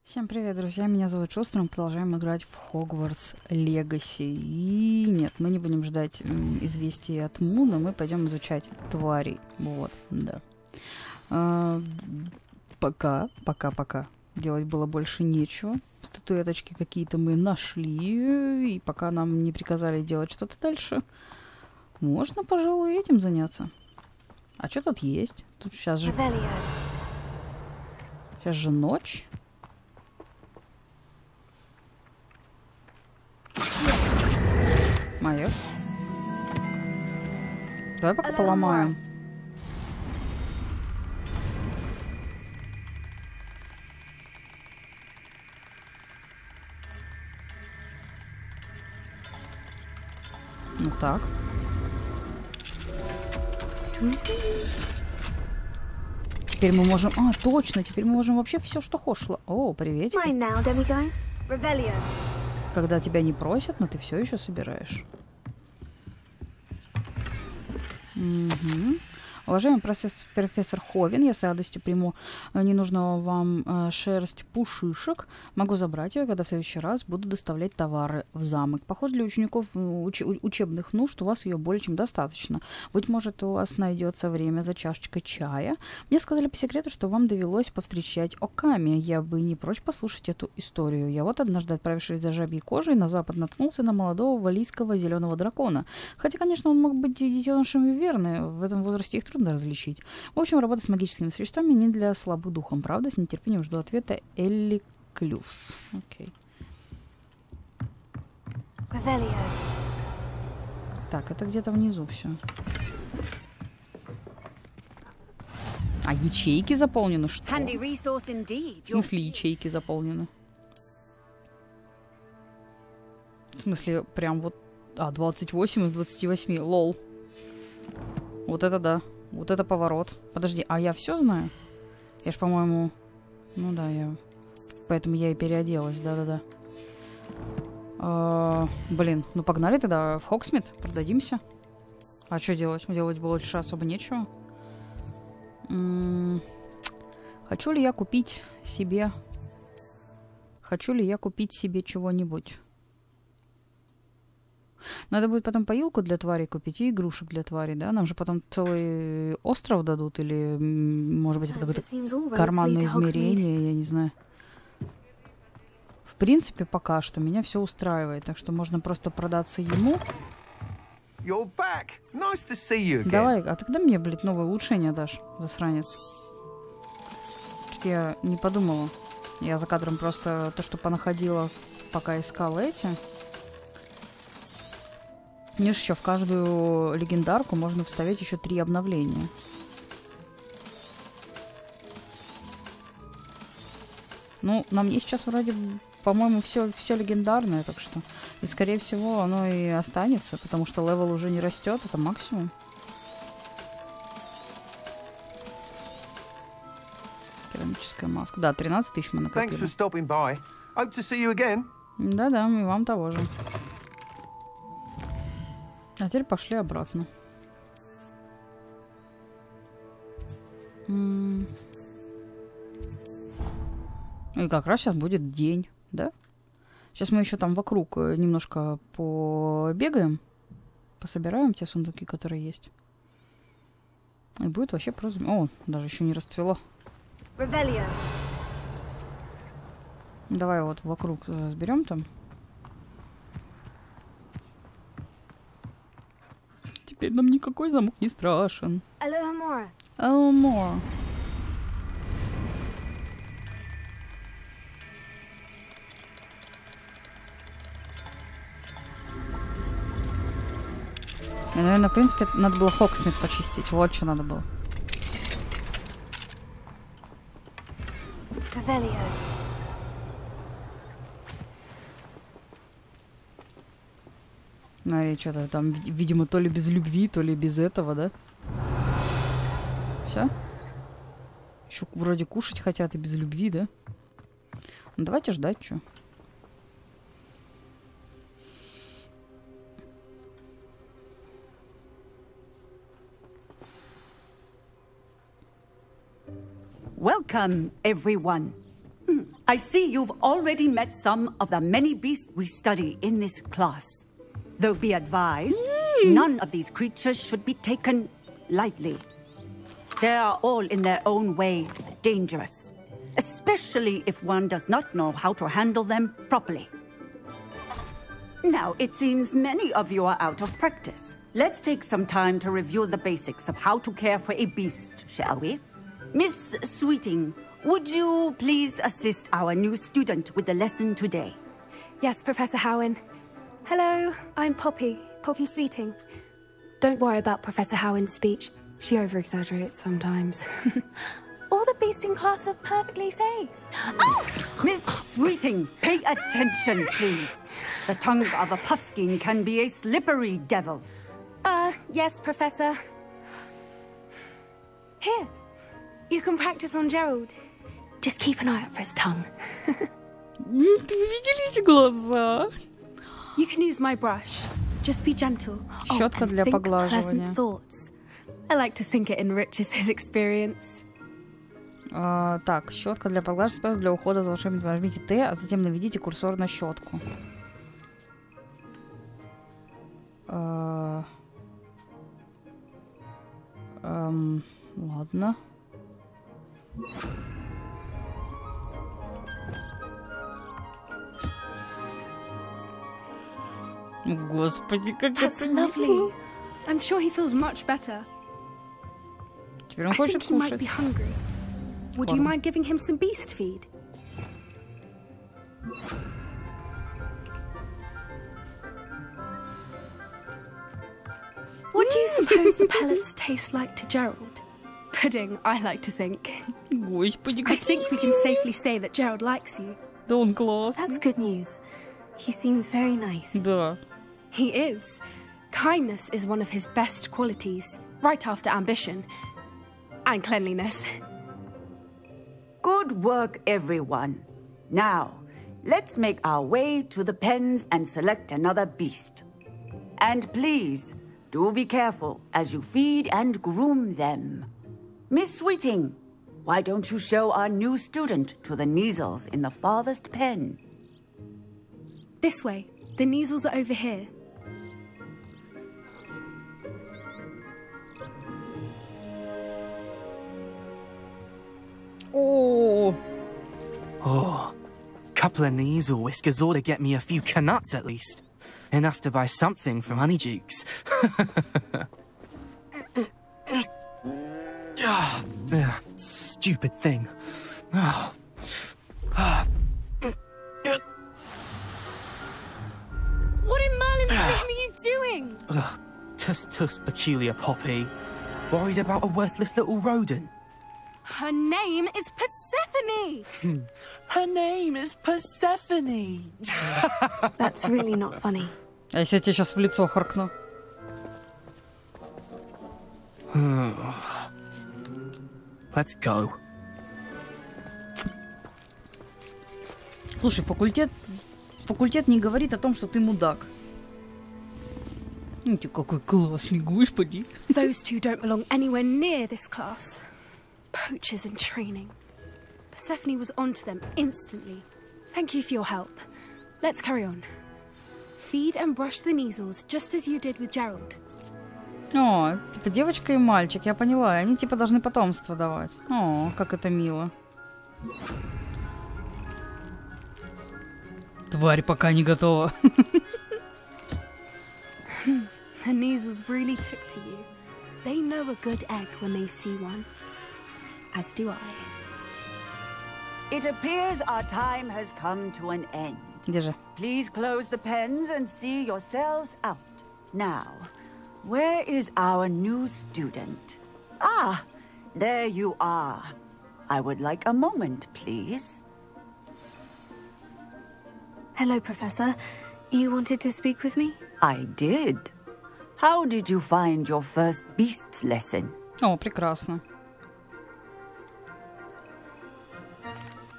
Всем привет, друзья, меня зовут WYCTRA, мы продолжаем играть в Hogwarts Legacy. И нет, мы не будем ждать известий от Муна, мы пойдем изучать тварей. Вот, да. Пока. Делать было больше нечего. Статуэточки какие-то мы нашли, и пока нам не приказали делать что-то дальше, можно, пожалуй, этим заняться. А что тут есть? Тут сейчас же ночь. Моё. Давай пока поломаем. Ну так. Теперь мы можем... А, точно, теперь мы можем вообще все, что хочешь. О, привет. Когда тебя не просят, но ты все еще собираешь. Угу. Уважаемый профессор Ховен, я с радостью приму ненужного вам шерсть пушишек. Могу забрать ее, когда в следующий раз буду доставлять товары в замок. Похоже, для учеников учебных нужд у вас ее более чем достаточно. Быть может, у вас найдется время за чашечкой чая. Мне сказали по секрету, что вам довелось повстречать Оками. Я бы не прочь послушать эту историю. Я вот однажды, отправившись за жабьей кожей, на запад наткнулся на молодого валийского зеленого дракона. Хотя, конечно, он мог быть детенышем и верный. В этом возрасте их трудно различить. В общем, работа с магическими существами не для слабых духом, правда? С нетерпением жду ответа. Элли Клювс. Окей. Так, это где-то внизу все. А ячейки заполнены, что? В смысле ячейки заполнены? В смысле, прям вот... А, 28 из 28. Лол. Вот это да. Вот это поворот. Подожди, а я все знаю? Я ж, по-моему... Ну да, я... Поэтому я и переоделась, да-да-да. Блин, ну погнали тогда в Хогсмит, продадимся. А что делать? Делать больше особо нечего. Хочу ли я купить себе... Хочу ли я купить себе чего-нибудь? Надо будет потом поилку для тварей купить и игрушек для тварей, да? Нам же потом целый остров дадут, или, может быть, это какое-то карманное измерение, я не знаю. В принципе, пока что меня все устраивает, так что можно просто продаться ему. Давай, а тогда мне, блядь, новое улучшение дашь, засранец. Что-то я не подумала. Я за кадром просто то, что понаходила, пока искала эти... Мне же еще в каждую легендарку можно вставить еще 3 обновления. Ну, на мне сейчас вроде, по-моему, все легендарное, так что. И, скорее всего, оно и останется, потому что левел уже не растет, это максимум. Керамическая маска. Да, 13 тысяч мы накопили. Да-да, и вам того же. А теперь пошли обратно. И как раз сейчас будет день, да? Сейчас мы еще там вокруг немножко побегаем. Пособираем те сундуки, которые есть. И будет вообще просто... О, даже еще не расцвело. Давай вот вокруг разберем там. Теперь нам никакой замок не страшен. More. Наверное, в принципе, надо было Хогсмит почистить. Вот что надо было. Смотри, что-то там, видимо, то ли без любви, то ли без этого, да? Все? Еще вроде кушать хотят и без любви, да? Ну, давайте ждать, что. Welcome, everyone. I see you've already met some of the many beasts we study in this class. Though be advised, none of these creatures should be taken lightly. They are all in their own way dangerous, especially if one does not know how to handle them properly. Now, it seems many of you are out of practice. Let's take some time to review the basics of how to care for a beast, shall we? Miss Sweeting, would you please assist our new student with the lesson today? Yes, Professor Howen. Hello, I'm Poppy Sweeting. Don't worry about Professor Howen's speech. She over-exaggerates sometimes. All the beasts in class are perfectly safe. Oh! Miss Sweeting, pay attention, please. The tongue of a puffskein can be a slippery devil. Yes, Professor. Here, you can practice on Gerald. Just keep an eye out for his tongue. Виделись глаза? You can use my brush. Just be gentle. Щетка для поглаживания. Pleasant thoughts. I like to think it enriches his experience. Так, щетка для поглаживания, для ухода за волшебником. Нажмите Т, а затем наведите курсор на щетку. Ладно. Господи, как That's это lovely. I'm sure he feels much better. Теперь он I хочет think he might кушать. be hungry. Would you mind giving him some beast feed? What do you suppose the pellets taste like to Gerald? Pudding, I like to think. Господи, I think we can safely say that Gerald likes you. Да он классный. That's good news. He seems very nice. Да. He is. Kindness is one of his best qualities, right after ambition. And cleanliness. Good work, everyone. Now, let's make our way to the pens and select another beast. And please, do be careful as you feed and groom them. Miss Sweeting, why don't you show our new student to the Neasels in the farthest pen? This way. The Neasels are over here. О, Oh, couple of Neasel whiskers ought to get me a few canuts at least. Enough to buy something from Honeydukes. Stupid thing. What in Merlin's name are you doing? Tuss, peculiar Poppy. Worried about a worthless little rodent. Her name is Persephone! Her name is Persephone! That's really not funny. а если я тебе сейчас в лицо харкну? Let's go. Слушай, факультет не говорит о том, что ты мудак. Ну, ты какой классный, господи. Those two don't belong anywhere near this class. Poachers in training. Persephone was onto them instantly. Thank you for your help. Let's carry on. Feed and brush the Neasels, just as you did with Gerald. О, типа девочка и мальчик, я поняла. Они типа должны потомство давать. О, как это мило. Тварь пока не готова. The Neasels really took to you. They know a good egg when they see one. As do I. It appears our time has come to an end. Держи. Please close the pens and see yourselves out. Now, where is our new student? Ah, there you are. I would like a moment, please. Hello, Professor. You wanted to speak with me? I did. How did you find your first beasts lesson? О, прекрасно.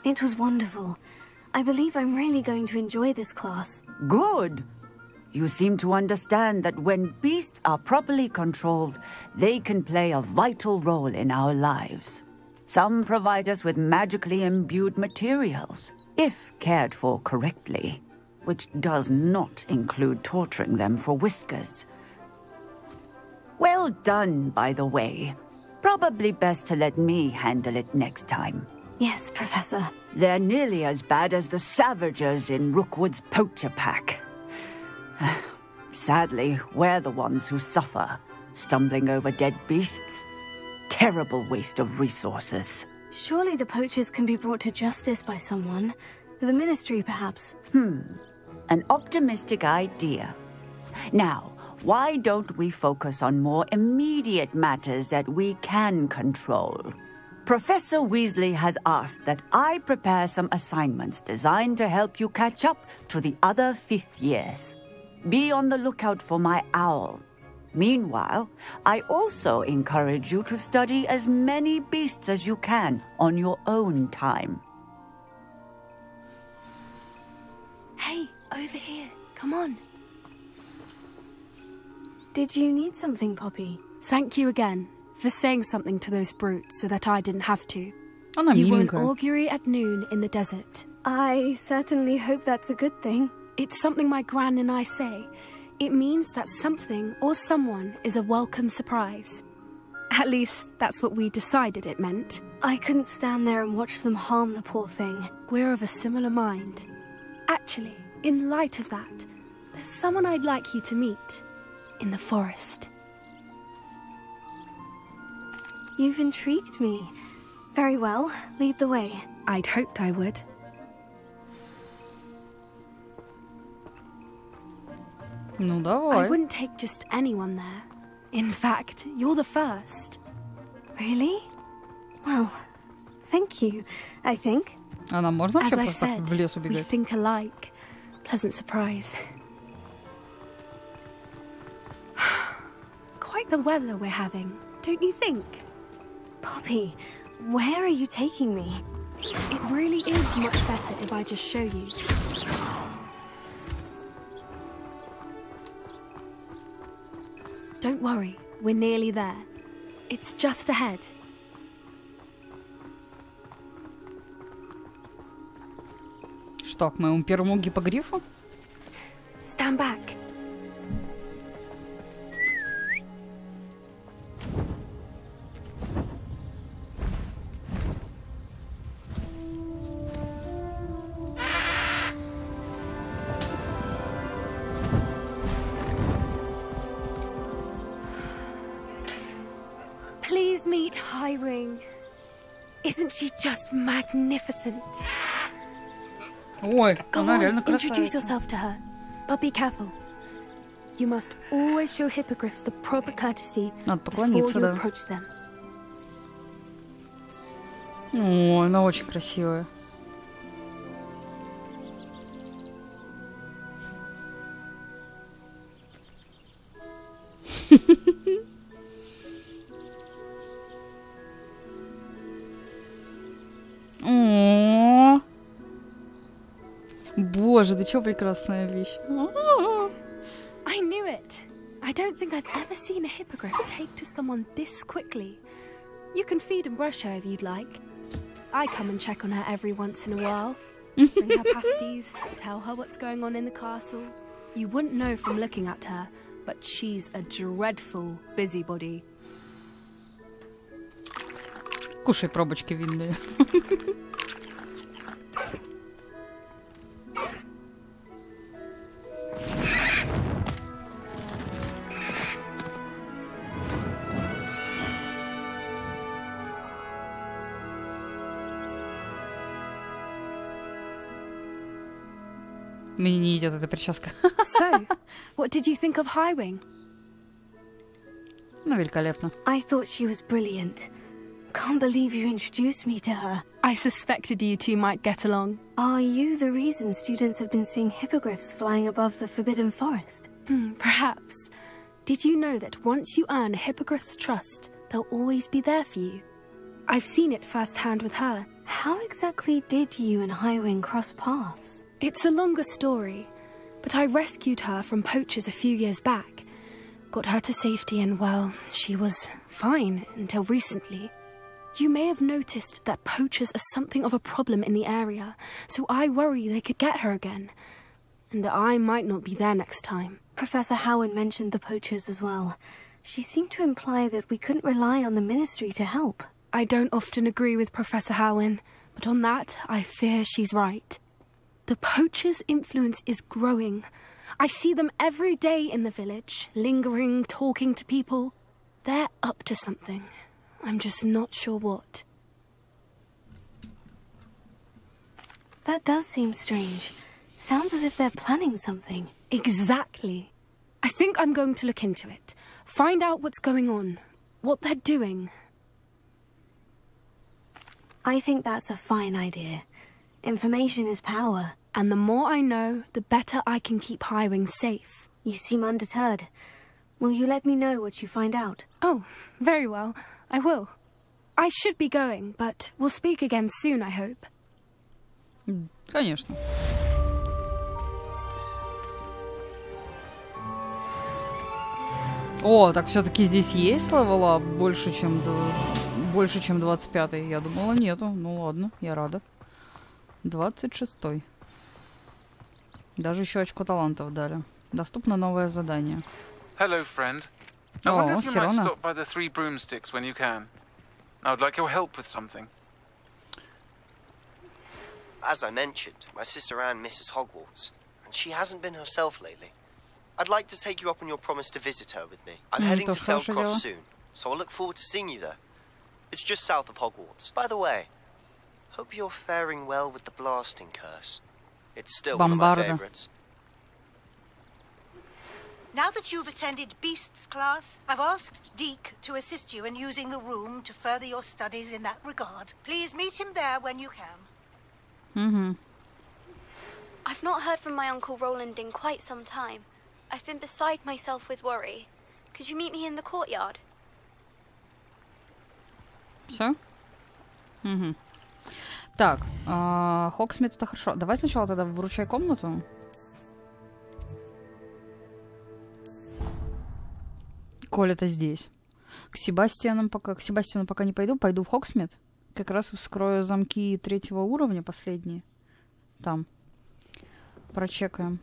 It was wonderful. I believe I'm really going to enjoy this class. Good. You seem to understand that when beasts are properly controlled, they can play a vital role in our lives. Some provide us with magically imbued materials. if cared for correctly, which does not include torturing them for whiskers. Well done, by the way. Probably best to let me handle it next time. Yes, Professor. They're nearly as bad as the Savagers in Rookwood's poacher pack. Sadly, we're the ones who suffer, stumbling over dead beasts. Terrible waste of resources. Surely the poachers can be brought to justice by someone. The Ministry, perhaps. An optimistic idea. Now, why don't we focus on more immediate matters that we can control? Professor Weasley has asked that I prepare some assignments designed to help you catch up to the other 5th years. Be on the lookout for my owl. Meanwhile, I also encourage you to study as many beasts as you can on your own time. Hey, over here. Come on. Did you need something, Poppy? Thank you again for saying something to those brutes so that I didn't have to. Она You were an миленькая. augury at noon in the desert. I certainly hope that's a good thing. It's something my gran and I say. It means that something or someone is a welcome surprise. At least, that's what we decided it meant. I couldn't stand there and watch them harm the poor thing. We're of a similar mind. Actually, in light of that, there's someone I'd like you to meet. In the forest. You've intrigued me. Very well, lead the way. I'd hoped I would. Ну, I давай. wouldn't take just anyone there. In fact, you're the first. Really? Well, thank you, I think. А нам можно As вообще I просто так said, в лес we убегать? think alike. Pleasant surprise. Quite the weather we're having, don't you think? Poppy, where are you taking me? It really is much better if I just show you. Don't worry, we're nearly there. It's just ahead. Что, к моему первому гиппогрифу? Stand back. Please meet Highwing. Isn't she just magnificent? Ой, Go она on, реально introduce красавица. yourself to her. But be careful. You must always show hippogriffs the proper courtesy Надо before поклониться, you да. approach them. Ой, она очень красивая. О, боже, да чё прекрасная вещь. I knew it. I don't think I've ever seen a hippogriff take to someone this quickly. You can feed and brush her if you'd like. I come and check on her every once in a while. Bring her pasties, tell her what's going on in the castle. You wouldn't know from looking at her, but she's a dreadful busybody. Кушай пробочки винные. Мне не идет эта прическа. So, what did you think of Highwing? Ну, великолепно. I thought she was brilliant. Can't believe you introduced me to her. I suspected you two might get along. Are you the reason students have been seeing hippogriffs flying above the Forbidden Forest? Perhaps. Did you know that once you earn a hippogriff's trust, they'll always be there for you? I've seen it firsthand with her. How exactly did you and Highwing cross paths? It's a longer story, but I rescued her from poachers a few years back. Got her to safety and, well, she was fine until recently. You may have noticed that poachers are something of a problem in the area, so I worry they could get her again. And I might not be there next time. Professor Howin mentioned the poachers as well. She seemed to imply that we couldn't rely on the Ministry to help. I don't often agree with Professor Howin, but on that, I fear she's right. The poachers' influence is growing. I see them every day in the village, lingering, talking to people. They're up to something. I'm just not sure what. That does seem strange. Sounds as if they're planning something. Exactly. I think I'm going to look into it. Find out what's going on. What they're doing. I think that's a fine idea. Information is power. And the more I know, the better I can keep Highwing safe. You seem undeterred. Will you let me know what you find out? Oh, very well. I will. I should be going, but we'll speak again soon, I hope. Конечно. О, так все-таки здесь есть левела больше, чем 25-й. Я думала, нету. Ну ладно, я рада. 26-й. Даже еще очко талантов дали. Доступно новое задание. Hello, friend. I wonder if you might stop by the Three Broomsticks when you can. I would like your help with something. As I mentioned, my sister Anne misses Hogwarts, and she hasn't been herself lately. I'd like to take you up on your promise to visit her with me. I'm heading to Feldcroft soon, so I'll look forward to seeing you there. It's just south of Hogwarts. By the way, hope you're faring well with the blasting curse. It's still one of my favorites. Now that you've attended Beasts class, I've asked Deke to assist you in using the room to further your studies in that regard. Please meet him there when you can. Mm-hmm. I've not heard from my Uncle Roland in quite some time. I've been beside myself with worry. Could you meet me in the courtyard? Все? Угу. Так, Хогсмит это хорошо. Давай сначала тогда выручай комнату. Коль это здесь. К Себастьяну пока не пойду. Пойду в Хогсмит. Как раз вскрою замки 3-го уровня, последние. Там. Прочекаем.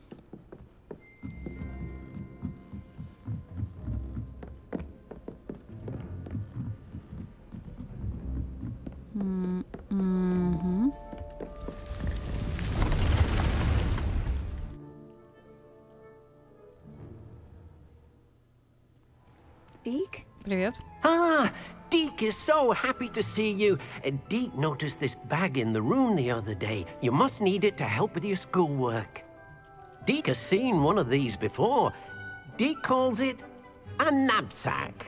Угу. Deke? Привет. Ah, Deke is so happy to see you. Deke noticed this bag in the room the other day. You must need it to help with your schoolwork. Deke has seen one of these before. Deke calls it a knapsack.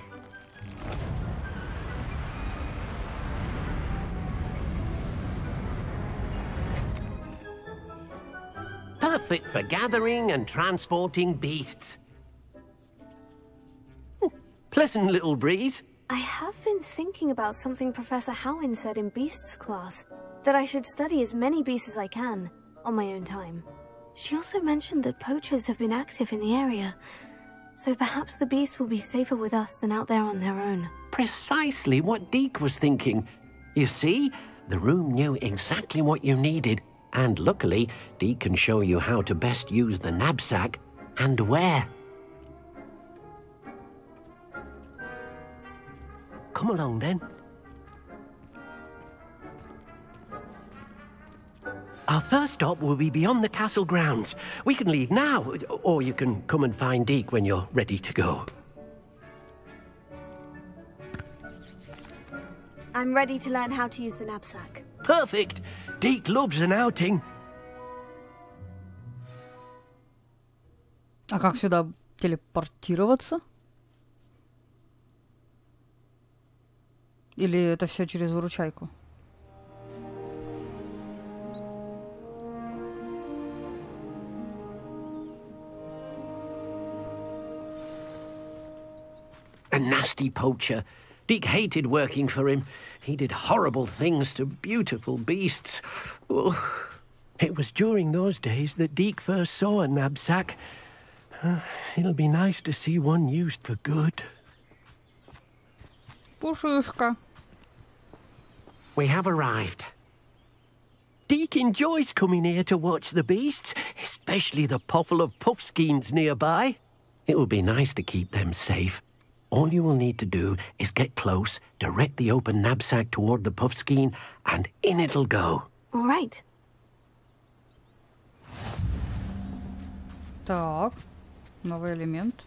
Perfect for gathering and transporting beasts. Pleasant little breeze. I have been thinking about something Professor Howin said in Beasts class, that I should study as many beasts as I can, on my own time. She also mentioned that poachers have been active in the area, so perhaps the beasts will be safer with us than out there on their own. Precisely what Deke was thinking. You see, the room knew exactly what you needed, and luckily, Deke can show you how to best use the knapsack and where. Come along, then. Our first stop will be beyond the castle grounds. We can leave now, or you can come and find Deke when you're ready to go. I'm ready to learn how to use the knapsack. Perfect! Deke loves an outing. А как сюда телепортироваться? Или это все через выручайку? A nasty poacher. Deke hated working for him. He did horrible things to beautiful beasts. Oh, it was during those days that Deke first saw a knapsack. It'll be nice to see one used for good. Пушишка. we have arrived. Deke enjoys coming here to watch the beasts, especially the potful of puffskeins nearby. It will be nice to keep them safe. All you will need to do is get close, direct the open knapsack toward the puffskein, and in it'll go. All right. Так, новый элемент.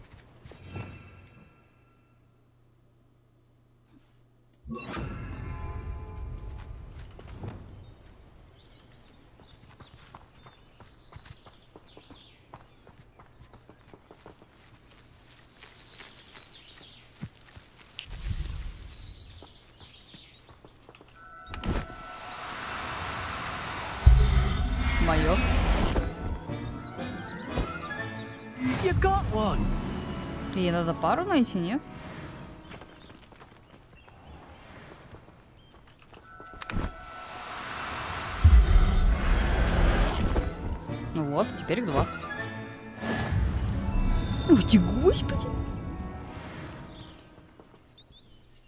Моё. You got one. Ей надо пару найти, нет? Ну вот, теперь их 2. Ух ты, господи!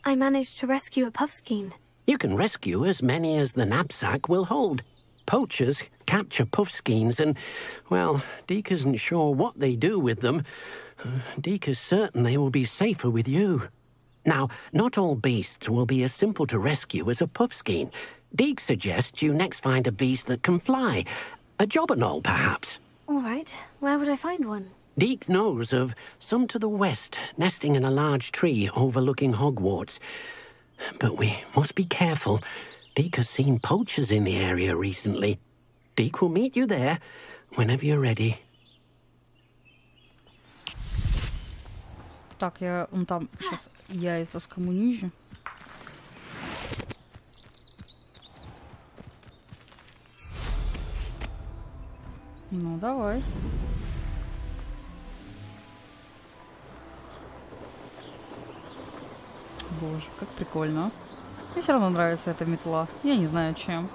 I managed to rescue a puffskein. You can rescue as many as the knapsack will hold. Poachers capture puffskeins and, well, Deke isn't sure what they do with them. Deke is certain they will be safer with you. Now, not all beasts will be as simple to rescue as a puffskein. Deke suggests you next find a beast that can fly. A jobberknoll, perhaps. All right. Where would I find one? Deke knows of some to the west, nesting in a large tree overlooking Hogwarts. But we must be careful. Deke has seen poachers in the area recently. Deke will meet you there whenever you're ready. Так, он там сейчас яйца скоммунижу. Ну, давай. Боже, как прикольно. Мне все равно нравится эта метла. Я не знаю, чем.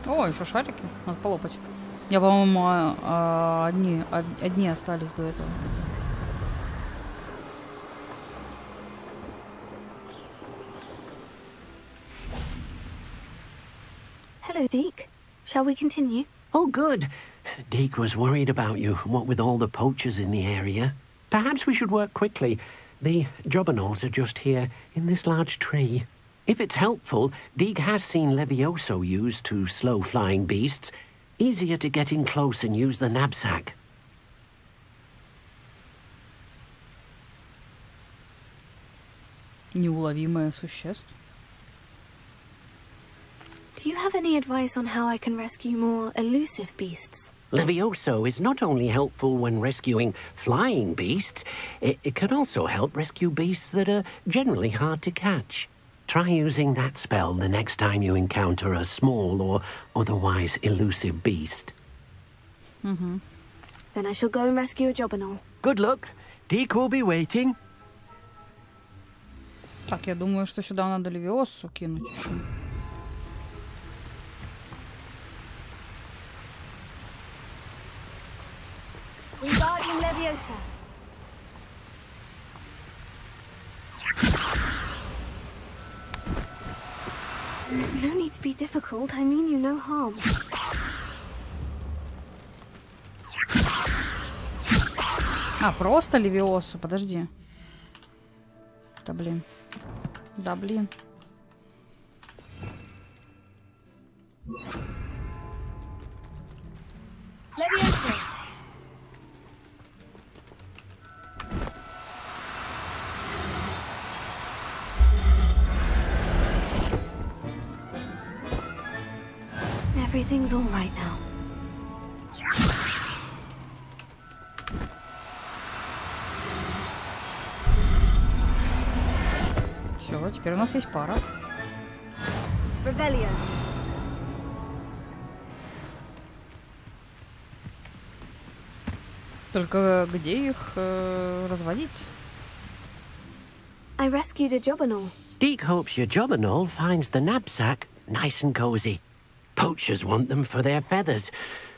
О, еще шарики. Надо полопать. Я, по-моему, одни остались до этого. Hello, Deke. Shall we continue? Oh, good. Deke was worried about you, what with all the poachers in the area. Perhaps we should work quickly. The jobberknolls are just here, in this large tree. If it's helpful, Deke has seen Levioso used to slow flying beasts. Easier to get in close and use the knapsack. Неуловимое существо. Do you have any advice on how I can rescue more elusive beasts? Levioso is not only helpful when rescuing flying beasts, it can also help rescue beasts that are generally hard to catch. Try using that spell the next time you encounter a small or otherwise elusive beast. Mm-hmm. Then I shall go and rescue a jobberknoll. Good luck. Deke will be waiting. Так, я думаю, что сюда надо Левиосу кинуть еще. Regarding Leviosa. No need to be difficult. I mean you no harm. А, просто Левиосу, подожди. Да блин. Да блин. Leviosa. Everything's all right now. Все, теперь у нас есть пара. Revelio. Только где их разводить? I rescued a jobberknoll. Deke hopes your jobberknoll finds the knapsack nice and cozy. Poachers want them for their feathers,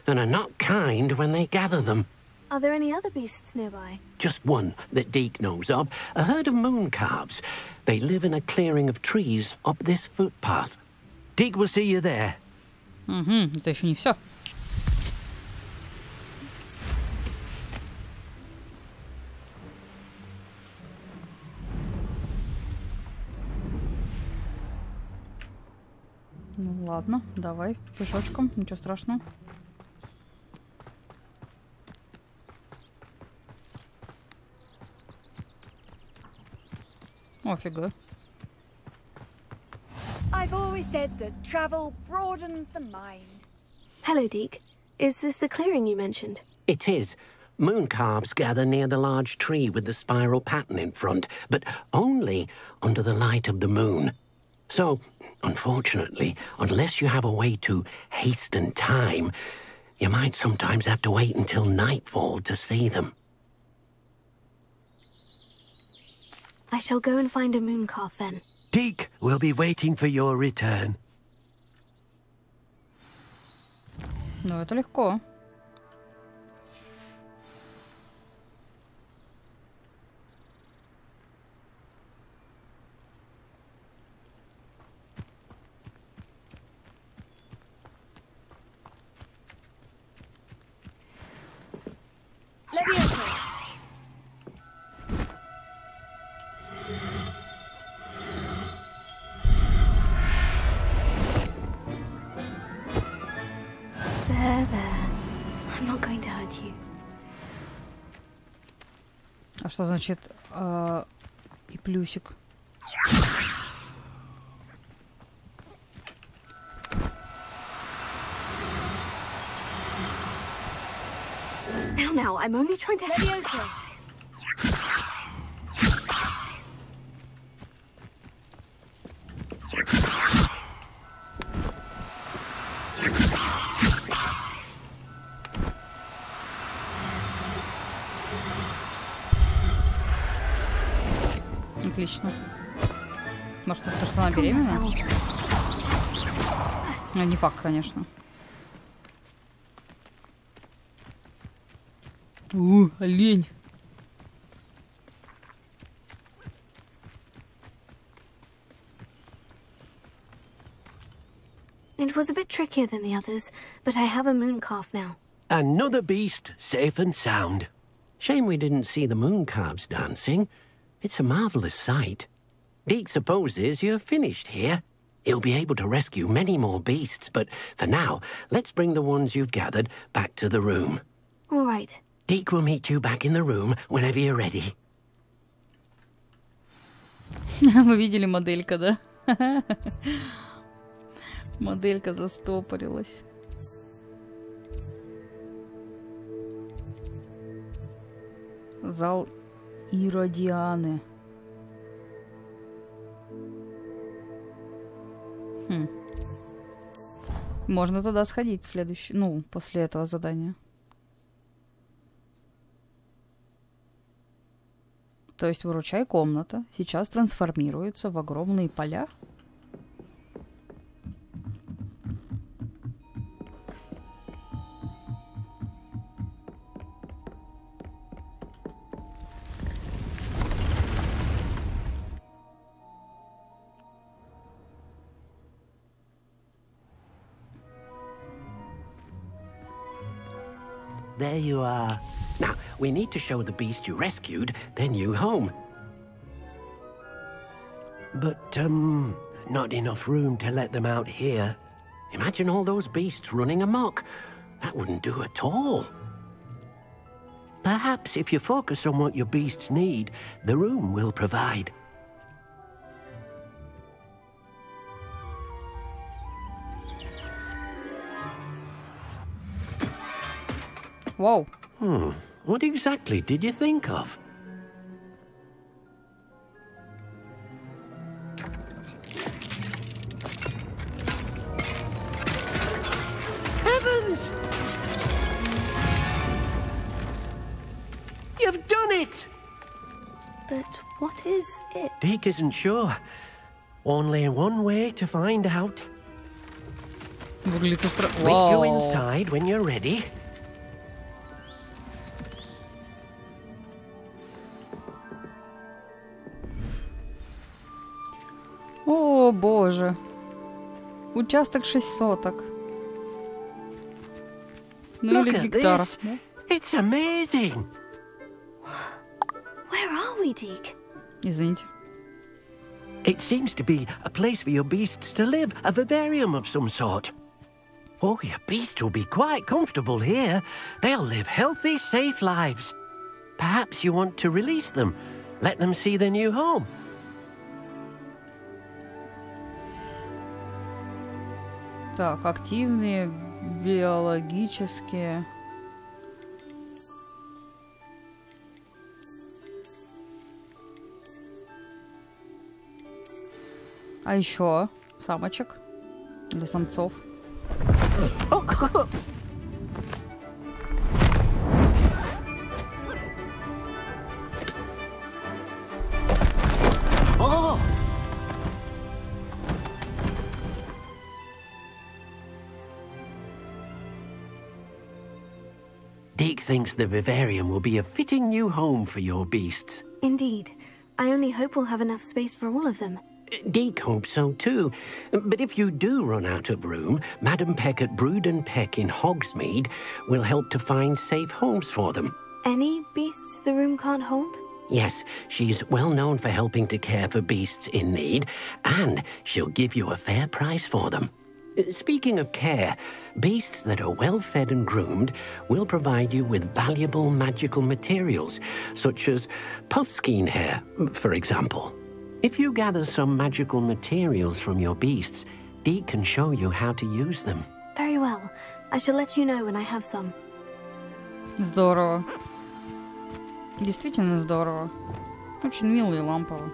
and are not kind when they gather them. Are there any other beasts nearby? Just one that Deke knows of, a herd of moon calves. They live in a clearing of trees up this footpath. Deke will see you there. Это еще не все. Ну ладно, давай пешочком, ничего страшного. Офига. I've always said that travel broadens the mind. Hello, Deke. Is this the clearing you mentioned? It is. Moon calves gather near the large tree with the spiral pattern in front, but only under the light of the moon. So, unfortunately, unless you have a way to hasten time, you might sometimes have to wait until nightfall to see them. I shall go and find a moon calf then. Deke will be waiting for your return. Ну, это легко. А что значит и плюсик? Now, I'm only trying to help you. Отлично. Может, потому что она беременна? Ну, не факт, конечно. Олень. It was a bit trickier than the others, but I have a moon calf now. Another beast, safe and sound. Shame we didn't see the moon calves dancing. It's a marvellous sight. Deke supposes you're finished here. He'll be able to rescue many more beasts, but for now, let's bring the ones you've gathered back to the room. All right. Deke will meet you back in the room whenever you're ready. Вы видели моделька, да? Моделька застопорилась. Зал Иродианы. Можно туда сходить после этого задания. То есть выручай комната сейчас трансформируется в огромные поля. There you are. Now, we need to show the beast you rescued their new home. But, not enough room to let them out here. Imagine all those beasts running amok. That wouldn't do at all. Perhaps if you focus on what your beasts need, the room will provide. Whoa. What exactly did you think of? Heavens! You've done it! But what is it? Deke isn't sure. Only one way to find out. Выглядит устро... Meet you inside when you're ready. О, боже. Участок 6 соток. Ну или гектар. It's amazing. Where are we, Deke? Извините. It seems to be a place for your beasts to live, a vivarium of some sort. Oh, your beasts will be quite comfortable here. They'll live healthy, safe lives. Perhaps you want to release them, let them see their new home. Так, активные, биологические. А еще самочек или самцов. Deke thinks the vivarium will be a fitting new home for your beasts. Indeed. I only hope we'll have enough space for all of them. Deke hopes so too. But if you do run out of room, Madam Peck at Brood and Peck in Hogsmeade will help to find safe homes for them. Any beasts the room can't hold? Yes, she's well known for helping to care for beasts in need, and she'll give you a fair price for them. Speaking of care, beasts that are well fed and groomed will provide you with valuable magical materials, such as puffskein hair, for example. If you gather some magical materials from your beasts, Deke can show you how to use them. Very well. I shall let you know when I have some. Здорово. Действительно здорово. Очень мило и лампово.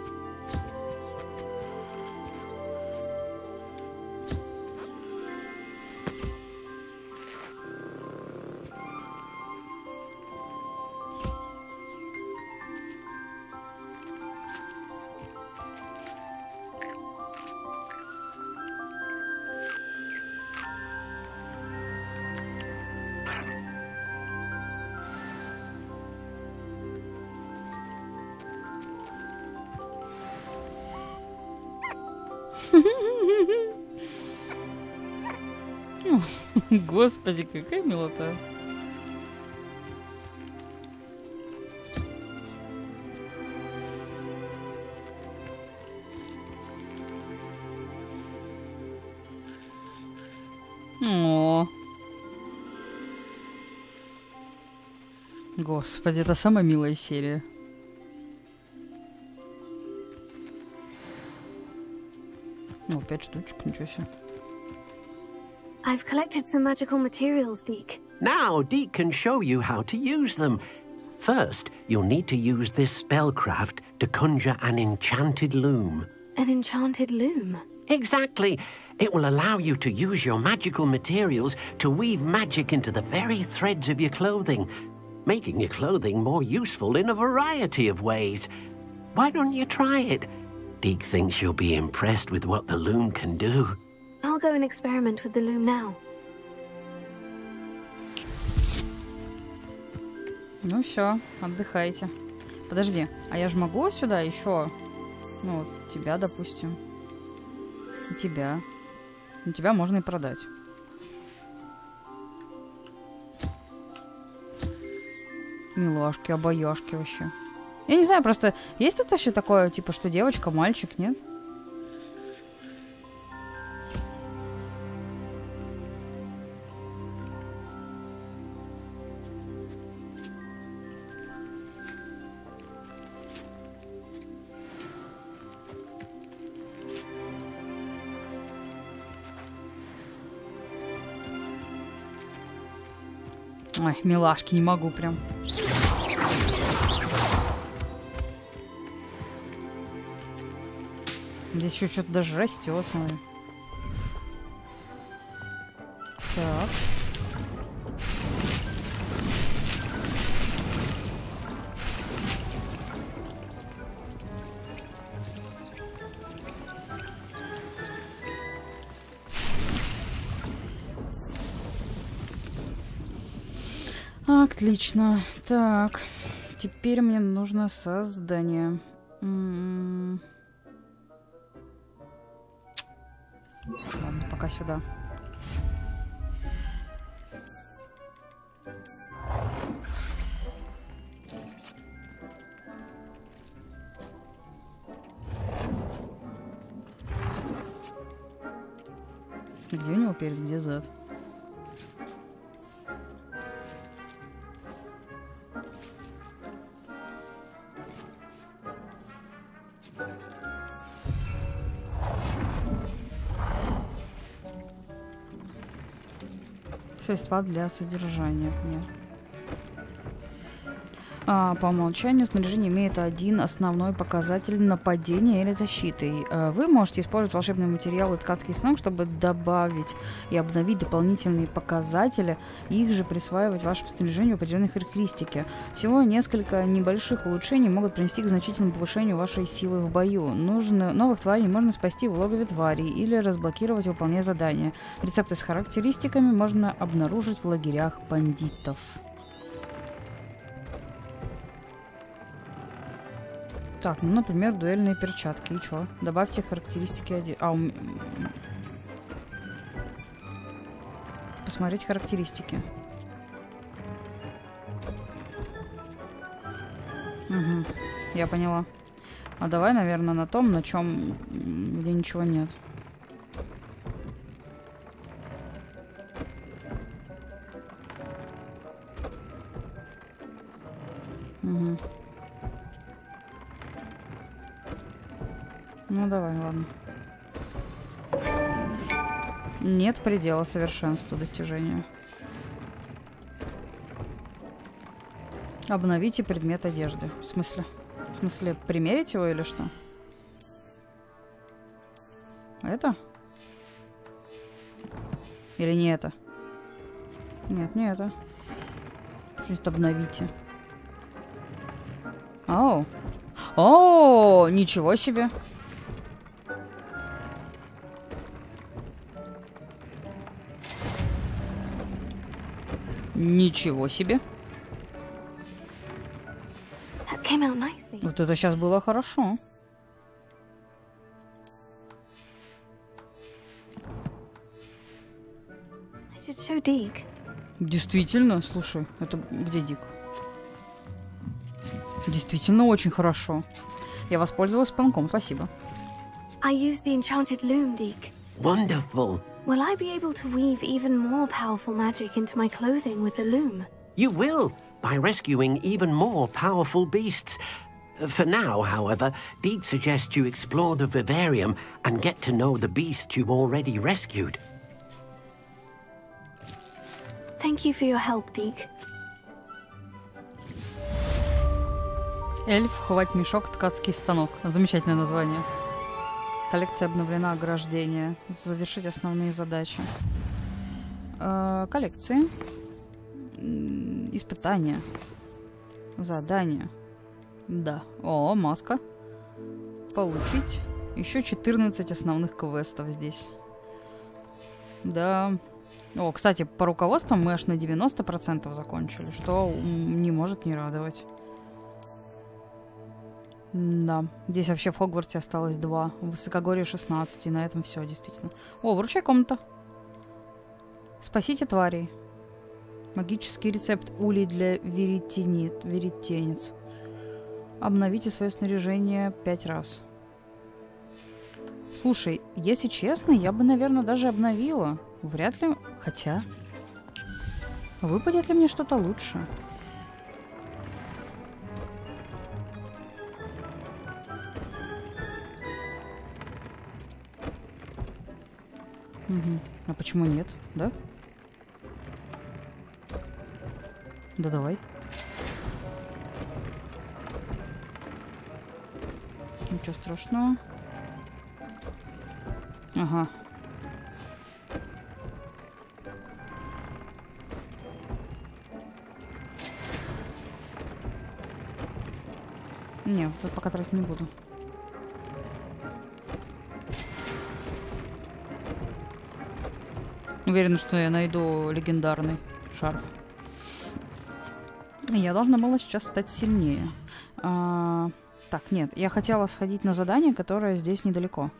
Господи, какая милота. О. Господи, это самая милая серия. Ну, 5 штучек, ничего себе. I've collected some magical materials, Deke. Now, Deke can show you how to use them. First, you'll need to use this spellcraft to conjure an enchanted loom. An enchanted loom? Exactly. It will allow you to use your magical materials to weave magic into the very threads of your clothing, making your clothing more useful in a variety of ways. Why don't you try it? Deke thinks you'll be impressed with what the loom can do. I'll go and experiment with the loom now. Ну все, отдыхайте. Подожди, а я же могу сюда еще? Ну, тебя, допустим. И тебя. Ну, тебя можно и продать. Милашки, обаяшки вообще. Я не знаю, просто есть тут вообще такое, типа, что девочка, мальчик, нет? Ой, милашки, не могу прям. Здесь еще что-то даже растет, смотри. Так. Отлично. Так. Теперь мне нужно создание. Ладно, пока сюда. Где у него перед, где зад? Средства для содержания. Нет. По умолчанию снаряжение имеет один основной показатель нападения или защиты. Вы можете использовать волшебные материалы ткацкий станок, чтобы добавить и обновить дополнительные показатели, и их же присваивать вашему снаряжению определенные характеристики. Всего несколько небольших улучшений могут принести к значительному повышению вашей силы в бою. Новых тварей можно спасти в логове тварей или разблокировать, выполняя задания. Рецепты с характеристиками можно обнаружить в лагерях бандитов. Так, ну, например, дуэльные перчатки. И чё? Добавьте характеристики один. Посмотреть характеристики. Угу, я поняла. А давай, наверное, на том, на чем, где ничего нет. Угу. Ну, давай, ладно. Нет предела совершенству достижения. Обновите предмет одежды. В смысле? В смысле, примерить его или что? Это? Или не это? Нет, не это. Что-то обновите. Оу. О, ничего себе. Ничего себе. Вот это сейчас было хорошо. Действительно, слушай, это где Дик? Действительно очень хорошо. Я воспользовалась пинком, спасибо. I used the enchanted loom, Deke. Wonderful. Will I be able to weave even more powerful magic into my clothing with the loom? You will, by rescuing even more powerful beasts. For now, however, Deke suggests you explore the vivarium and get to know the beasts you've already rescued. Thank you for your help, Deke. Эльф, ховать мешок, ткацкий станок. Замечательное название. Коллекция обновлена, ограждение. Завершить основные задачи. Коллекции. Испытания. Задания. Да. О, маска. Получить. Еще 14 основных квестов здесь. Да. О, кстати, по руководству мы аж на 90% закончили, что не может не радовать. Да, здесь вообще в Хогвартсе осталось 2. В Высокогорье 16, и на этом все, действительно. О, вручай комната. Спасите тварей. Магический рецепт улей для веретенец. Обновите свое снаряжение 5 раз. Слушай, если честно, я бы, наверное, даже обновила. Вряд ли... Хотя... Выпадет ли мне что-то лучше? Угу. А почему нет, да? Да давай. Ничего страшного. Ага. Не, вот это пока тратить не буду. Уверена, что я найду легендарный шарф. Я должна была сейчас стать сильнее. Так, нет, я хотела сходить на задание, которое здесь недалеко.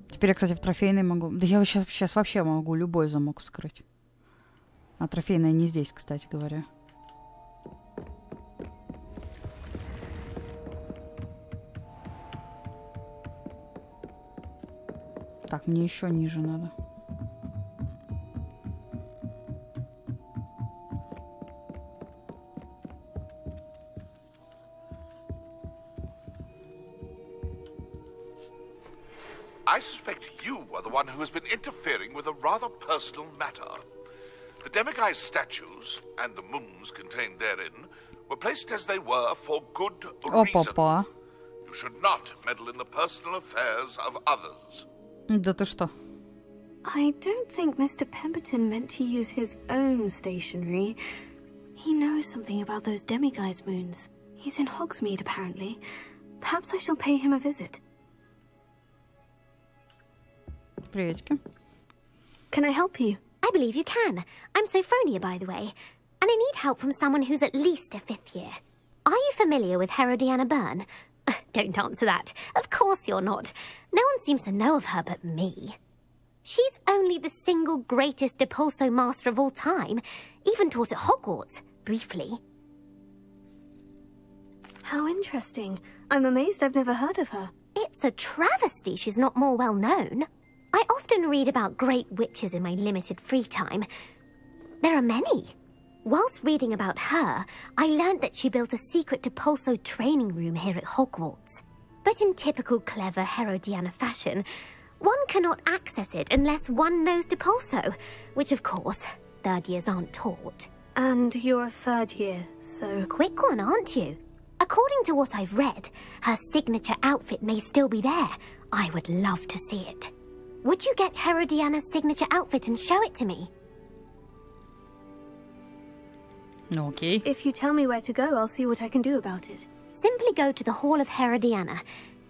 Теперь я, кстати, в трофейной могу... Да я сейчас вообще могу любой замок вскрыть. А трофейная не здесь, кстати говоря. Так, мне еще ниже надо. I suspect you are the one who has been interfering with a rather personal matter. The demiguise statues and the moons contained therein were placed as they were for good reason. You should not meddle in the personal affairs of others. Да ты что? I don't think Mr. Pemberton meant to use his own stationery. He knows something about those demiguise moons. He's in Hogsmeade, apparently. Perhaps I shall pay him a visit. Приветики. Can I help you? I believe you can. I'm Sophronia, by the way. And I need help from someone who's at least a 5th year. Are you familiar with Herodiana Byrne? Don't answer that. Of course you're not. No one seems to know of her but me. She's only the single greatest Depulso master of all time. Even taught at Hogwarts, briefly. How interesting. I'm amazed I've never heard of her. It's a travesty she's not more well known. I often read about great witches in my limited free time. There are many. Whilst reading about her, I learned that she built a secret Depulso training room here at Hogwarts. But in typical clever Herodiana fashion, one cannot access it unless one knows Depulso, which of course, 3rd years aren't taught. And you're a 3rd year, so... Quick one, aren't you? According to what I've read, her signature outfit may still be there. I would love to see it. Would you get Herodiana's signature outfit and show it to me? Okay. If you tell me where to go, I'll see what I can do about it. Simply go to the Hall of Herodiana.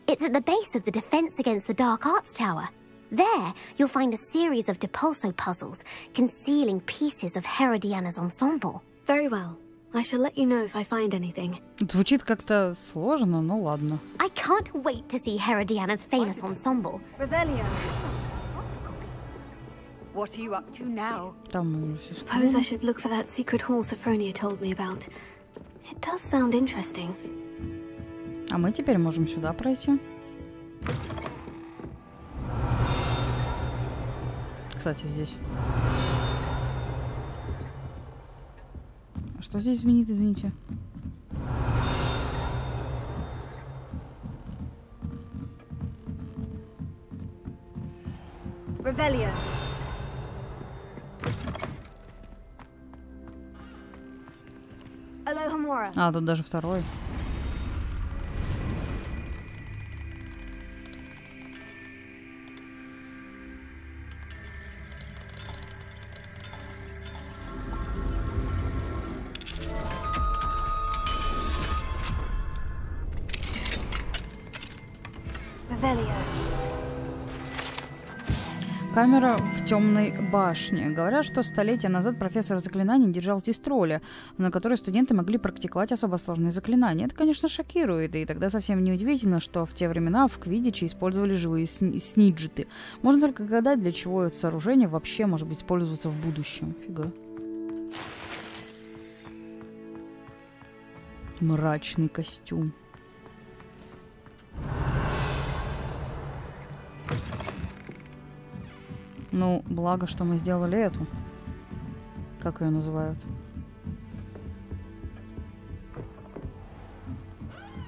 It's at the base of the Defense Against the Dark Arts Tower. There, you'll find a series of Depulso puzzles concealing pieces of Herodiana's ensemble. Very well. I shall let you know if I find anything. Звучит как-то сложно, но ладно. I can't wait to see Herodiana's famous ensemble. Revelio. What are you up to now? Suppose I should look for that secret hall Sophronia told me about. It does sound interesting. А мы теперь можем сюда пройти. Кстати, здесь. Что здесь звенит, извините? Revelio. Alohomora. А, тут даже второй. Камера в темной башне. Говорят, что столетия назад профессор заклинаний держал здесь тролля, на которой студенты могли практиковать особо сложные заклинания. Это, конечно, шокирует, и тогда совсем не удивительно, что в те времена в Квиддиче использовали живые сниджеты. Можно только гадать, для чего это сооружение вообще может быть использоваться в будущем. Фига. Мрачный костюм. Ну, благо, что мы сделали эту. Как ее называют?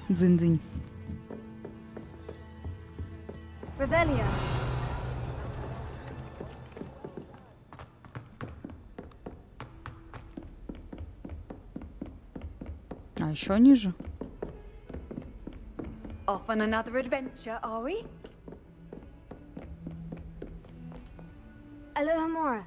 Дзынь-дзынь. Revelio. А еще ниже. Off on another adventure, are we? Alohomora.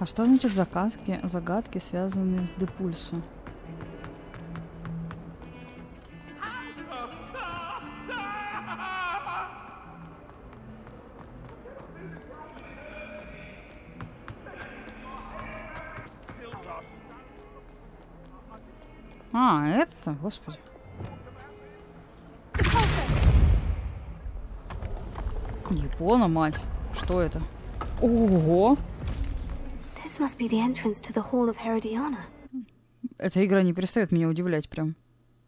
А что значит загадки, связанные с депульсом? А, это, господи. Япона, мать. Что это? Ого! This must be the entrance to the Hall of Herodiana. Эта игра не перестает меня удивлять прям.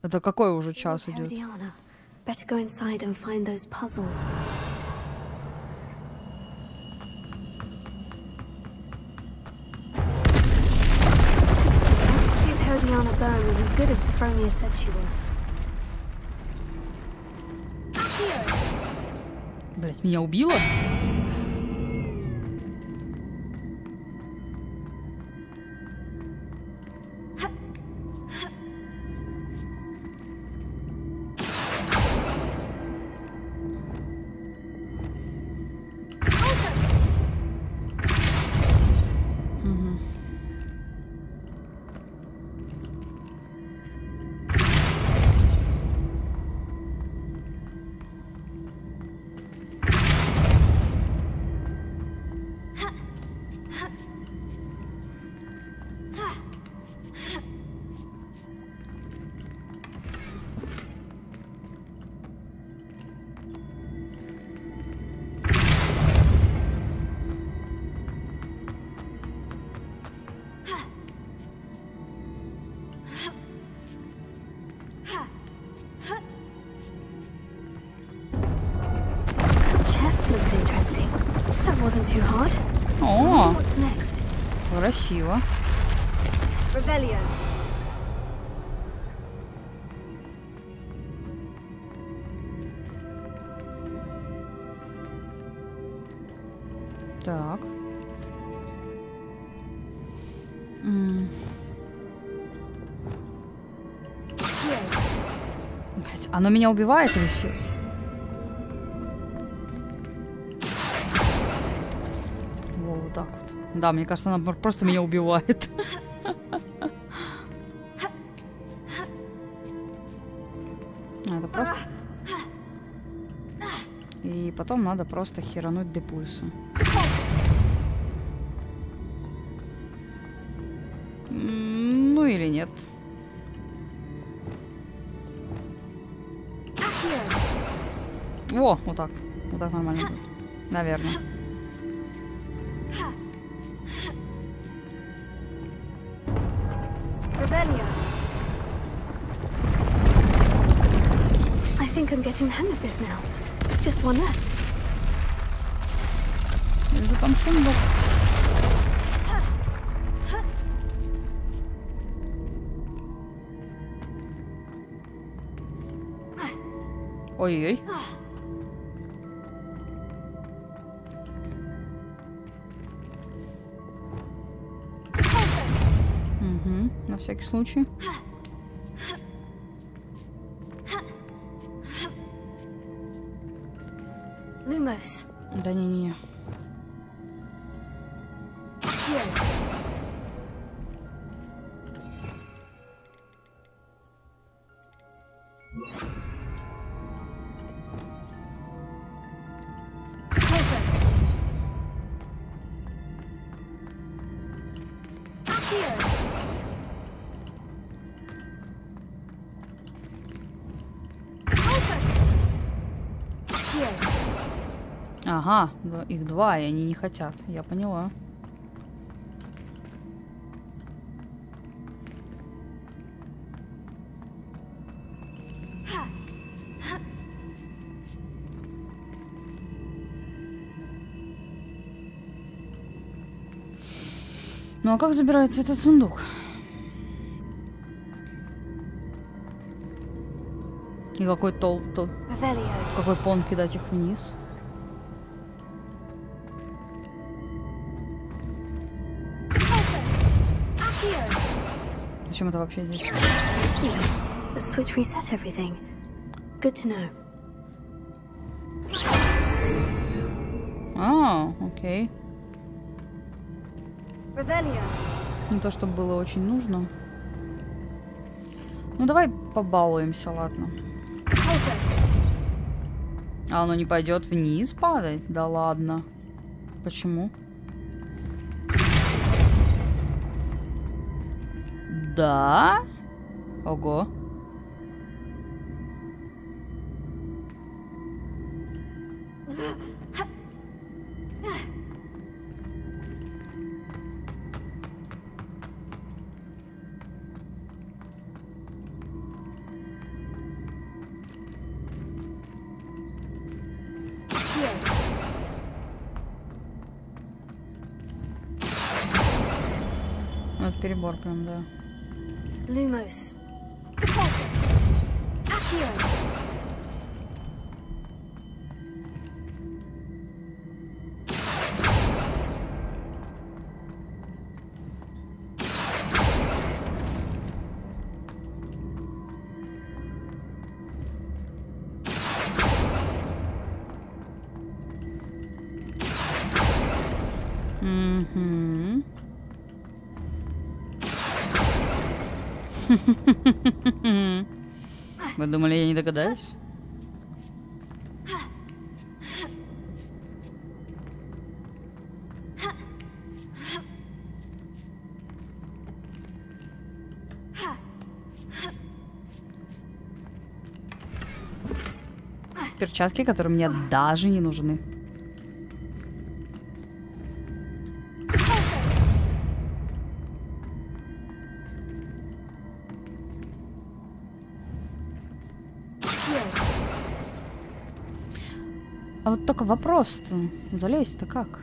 Это какой уже час идет? Better go inside and find those puzzles. See if Herodiana Byrne was as good as Sophronia said she was. Блять, меня убило? О, красиво. Так. Блять, оно меня убивает или все? Вот так вот. Да, мне кажется, она просто меня убивает. Это просто... И потом надо просто херануть депульсу. Ну или нет. Во, вот так. Вот так нормально будет. Наверное. I think I'm getting the hang of this now. Just one left. Вижу там сундук. Ой-ой. Угу, на всякий случай. Lumos. Да не-не-не. Ага, их два, и они не хотят. Я поняла. Ну а как забирается этот сундук? И какой толк тут? Какой пон кидать их вниз? Зачем это вообще здесь? The switch reset everything. Good to know. А, окей. Не то, чтобы было очень нужно. Ну, давай побалуемся, ладно. А оно не пойдет вниз падать? Да ладно. Почему? Да? Ого. Вот перебор прям, да. Lumos. Вы думали, я не догадаюсь? Перчатки, которые мне даже не нужны. А вот только вопрос-то, залезть-то как?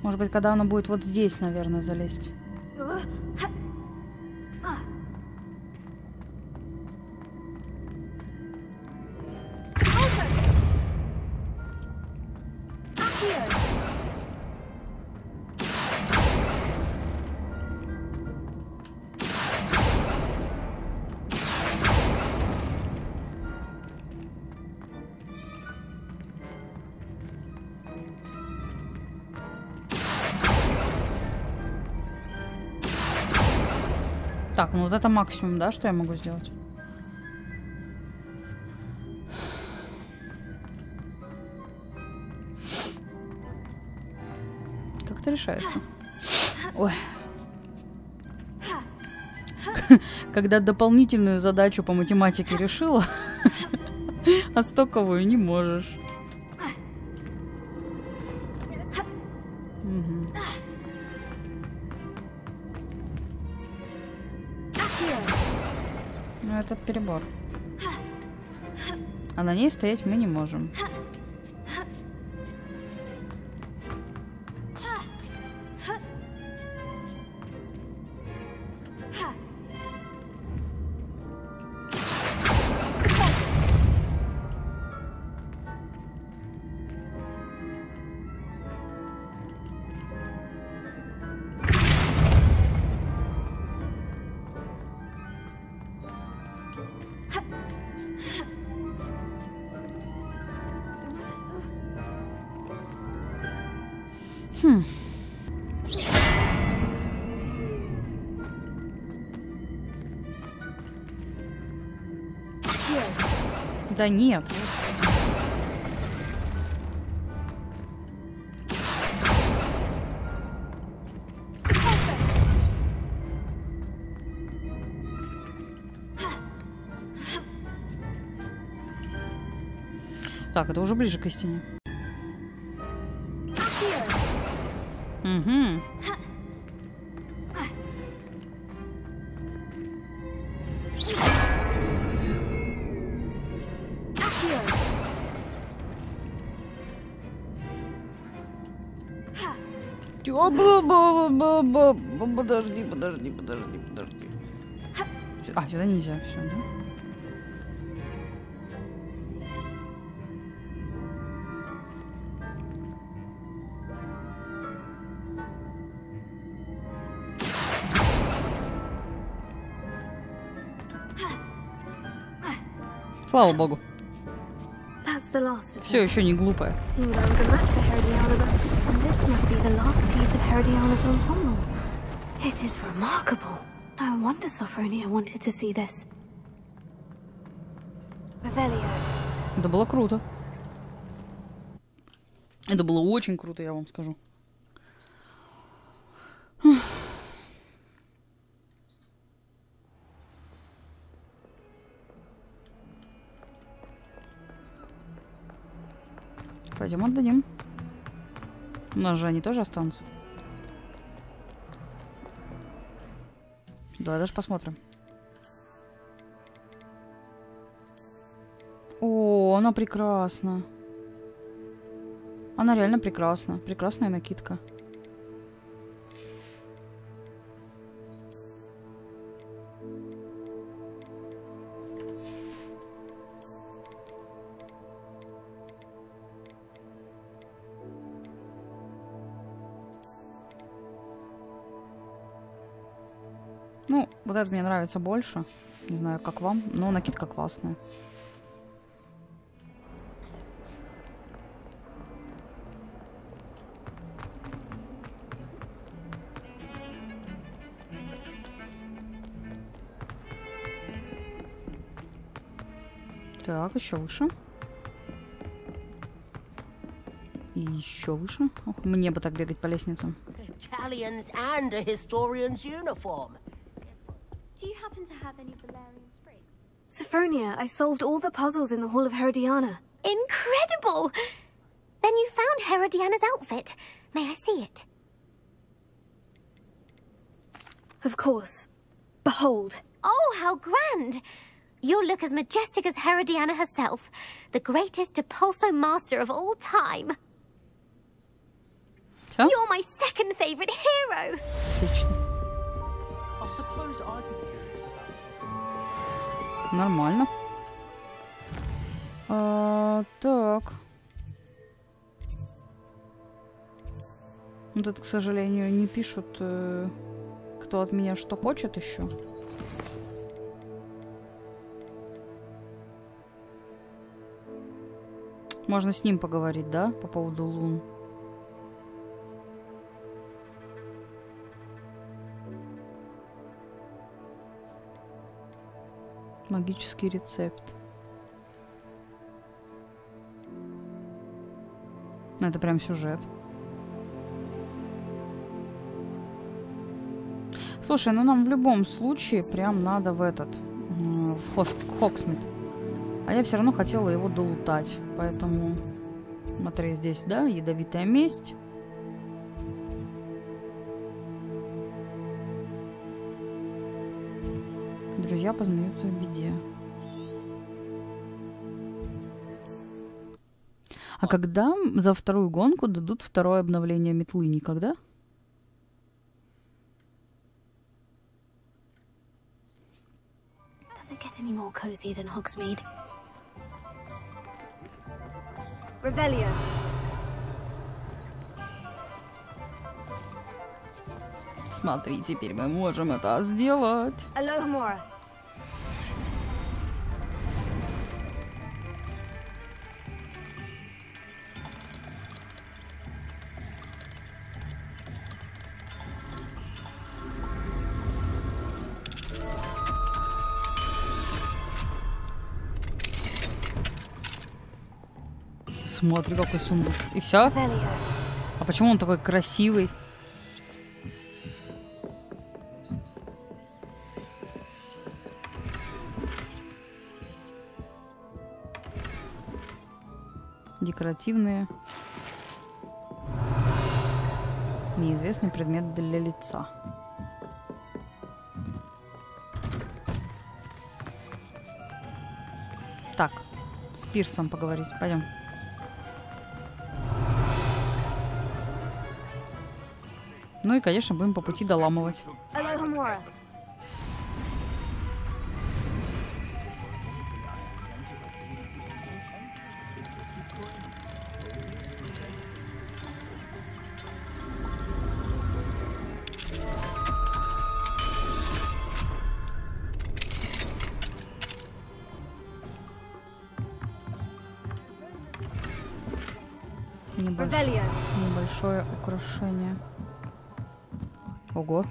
Может быть, когда оно будет вот здесь, наверное, залезть. Так, ну вот это максимум, да, что я могу сделать? Как это решается? Ой. Когда дополнительную задачу по математике решила, а стоковую не можешь. Ну, это перебор. А на ней стоять мы не можем. Да нет. Так, это уже ближе к истине. Угу. Подожди. А, сюда нельзя, все, да? That's the Все еще не глупая. Это было круто. Это было очень круто, я вам скажу. Пойдем отдадим. У нас же они тоже останутся. Давай даже посмотрим. О, она прекрасна. Она реально прекрасна. Прекрасная накидка. Ну, вот это мне нравится больше. Не знаю, как вам, но накидка классная. Так, еще выше. И еще выше. Ох, мне бы так бегать по лестницам. Sophronia, I solved all the puzzles in the Hall of Herodiana. Incredible! Then you found Herodiana's outfit. May I see it? Of course. Behold. Oh, how grand! You'll look as majestic as Herodiana herself, the greatest Depulso master of all time. Huh? You're my second favorite hero. Нормально. Так. Вот это, к сожалению, не пишут, кто от меня что хочет еще. Можно с ним поговорить, да, по поводу лун. Магический рецепт. Это прям сюжет. Слушай, ну нам в любом случае прям надо в этот, в Хогсмит. А я все равно хотела его долутать. Поэтому, смотри, здесь, да, ядовитая месть. Друзья познаются в беде. А когда за вторую гонку дадут второе обновление метлы? Никогда? Смотри, теперь мы можем это сделать. Alohomora. Смотри, какой сундук. И все? А почему он такой красивый? Декоративные. Неизвестный предмет для лица. Так, с Пирсом поговорить. Пойдем. Ну и, конечно, будем по пути доламывать. Небольшое украшение. Ого.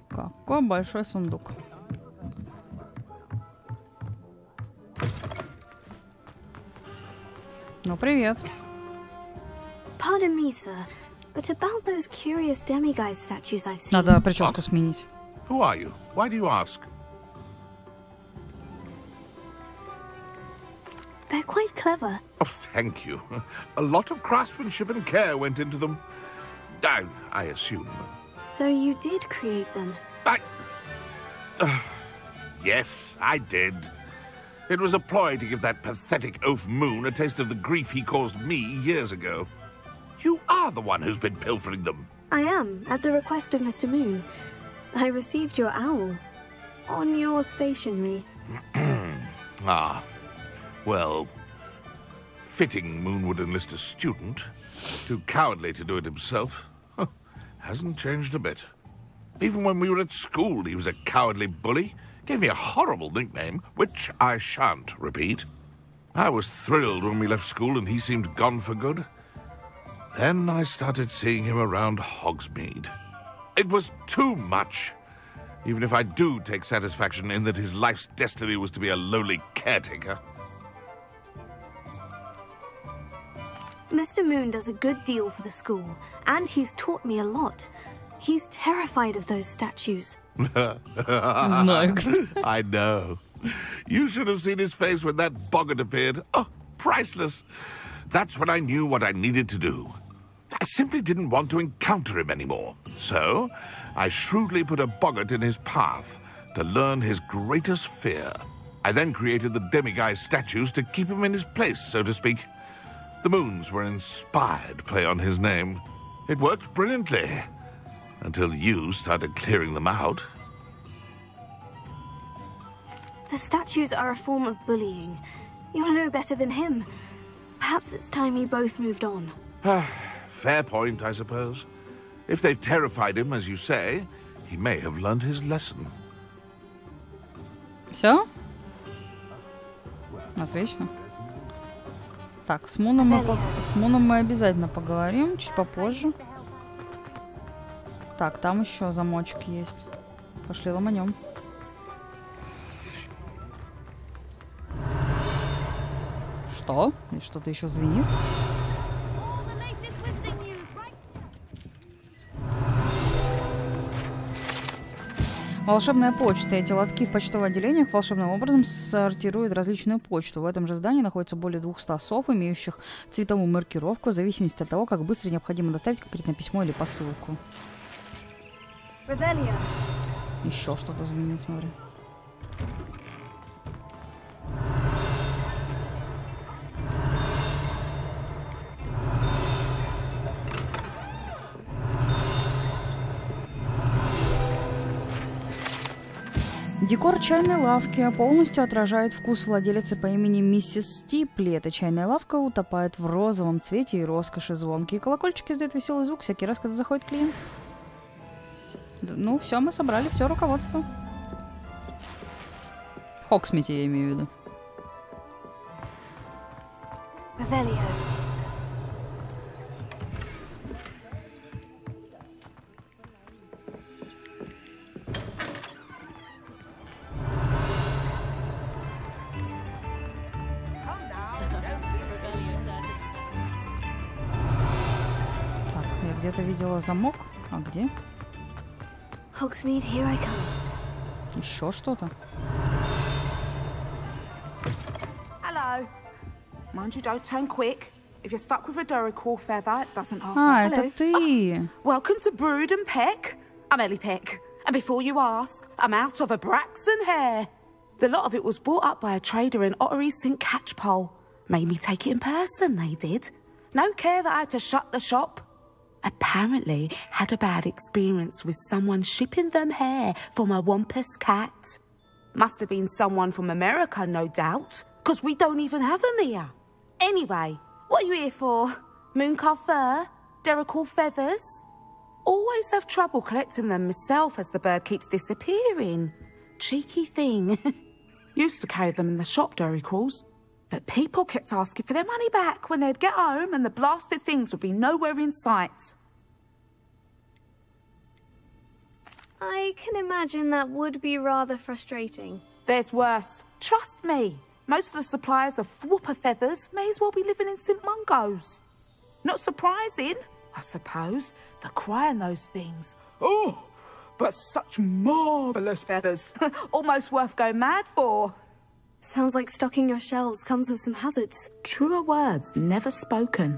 Какой большой сундук. Ну, привет. Pardon me, sir, but about those curious demiguise statues I've seen. Надо прическу сменить. Who are you? Why do you ask? They're quite clever. Oh, thank you. A lot of craftsmanship and care went into them. I assume. So you did create them? Yes, I did. It was a ploy to give that pathetic oaf Moon a taste of the grief he caused me years ago. You are the one who's been pilfering them. I am, at the request of Mr. Moon. I received your owl on your stationery. Ah, well, fitting Moon would enlist a student. Too cowardly to do it himself. Hasn't changed a bit. Even when we were at school, he was a cowardly bully. Gave me a horrible nickname, which I shan't repeat. I was thrilled when we left school and he seemed gone for good. Then I started seeing him around Hogsmeade. It was too much. Even if I do take satisfaction in that his life's destiny was to be a lowly caretaker. Mr. Moon does a good deal for the school, and he's taught me a lot. He's terrified of those statues. I know. You should have seen his face when that boggart appeared. Oh, priceless. That's when I knew what I needed to do. I simply didn't want to encounter him anymore. So, I shrewdly put a boggart in his path to learn his greatest fear. I then created the demiguise statues to keep him in his place, so to speak. The moons were an inspired play on his name. It worked brilliantly. Until you started clearing them out. The statues are a form of bullying. You'll know better than him. Perhaps it's time you both moved on. Fair point, I suppose. If they've terrified him, as you say, he may have learned his lesson. Все? Отлично. Так, с Муном мы обязательно поговорим чуть попозже. Так, там еще замочек есть. Пошли ломанем. Что? И что-то еще звенит? Волшебная почта. Эти лотки в почтовых отделениях волшебным образом сортируют различную почту. В этом же здании находится более 200 сов, имеющих цветовую маркировку, в зависимости от того, как быстро необходимо доставить конкретное письмо или посылку. Еще что-то звенит, смотри. Декор чайной лавки полностью отражает вкус владелицы по имени миссис Стипли. Эта чайная лавка утопает в розовом цвете и роскоши. Звонкие колокольчики издают веселый звук всякий раз, когда заходит клиент. Ну, все, мы собрали, все руководство. Хогсмите, я имею в виду. Так, я где-то видела замок. А где? Hogsmeade, here I come. Еще что-то. Hello. Mind you don't turn quick. If you're stuck with a Duracell feather, it doesn't harm. А, это ты. Welcome to Brood and Peck. I'm Ellie Peck. And before you ask, I'm out of a Braxton hair. The lot of it was bought up by a trader in Ottery St. Catchpole. Made me take it in person, they did. No care that I had to shut the shop. Apparently had a bad experience with someone shipping them hair for my Wampus cat. Must have been someone from America, no doubt, because we don't even have them here. Anyway, what are you here for? Mooncalf fur? Duracell feathers? Always have trouble collecting them myself as the bird keeps disappearing. Cheeky thing. Used to carry them in the shop, Dory calls. But people kept asking for their money back when they'd get home and the blasted things would be nowhere in sight. I can imagine that would be rather frustrating. There's worse. Trust me. Most of the suppliers of whooper feathers may as well be living in St. Mungo's. Not surprising, I suppose, the cry in those things. Oh, but such marvellous feathers. Almost worth going mad for. Sounds like stocking your shelves comes with some hazards. Truer words never spoken.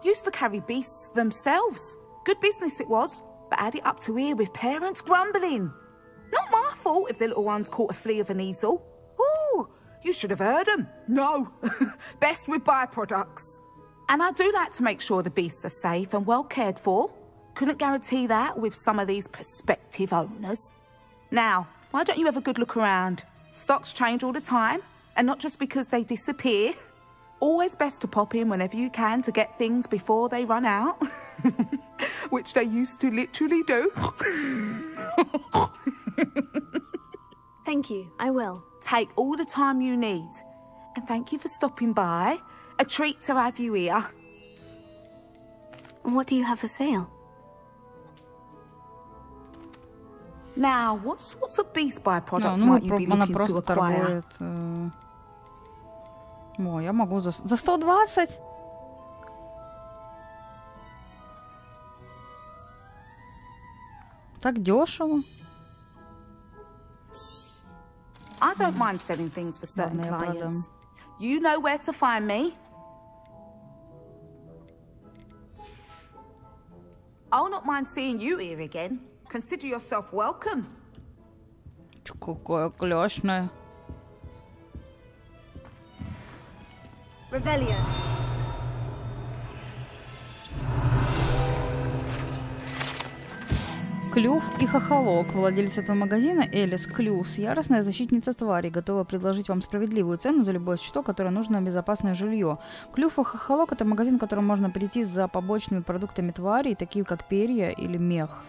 Used to carry beasts themselves. Good business it was, but had it up to here with parents grumbling. Not my fault if the little ones caught a flea of an easel. Ooh, you should have heard them. No, best with byproducts. And I do like to make sure the beasts are safe and well cared for. Couldn't guarantee that with some of these prospective owners. Now, why don't you have a good look around? Stocks change all the time, and not just because they disappear. Always best to pop in whenever you can to get things before they run out. Which they used to literally do. Thank you, I will. Take all the time you need. And thank you for stopping by. A treat to have you here. What do you have for sale? Now, what sorts of beast byproducts might you be looking to acquire? О, я могу за 120. Так дешево. I don't mind selling things for certain clients. You know where to find me. I'll not mind seeing you here again. Consider yourself welcome. Какая клёшная. Revelio. Клюв и хохолок. Владелец этого магазина Элис Клювс, яростная защитница тварей, готова предложить вам справедливую цену за любое существо, которое нужно безопасное жилье. Клюв и хохолок — это магазин, в котором можно прийти за побочными продуктами тварей, такие как перья или мех.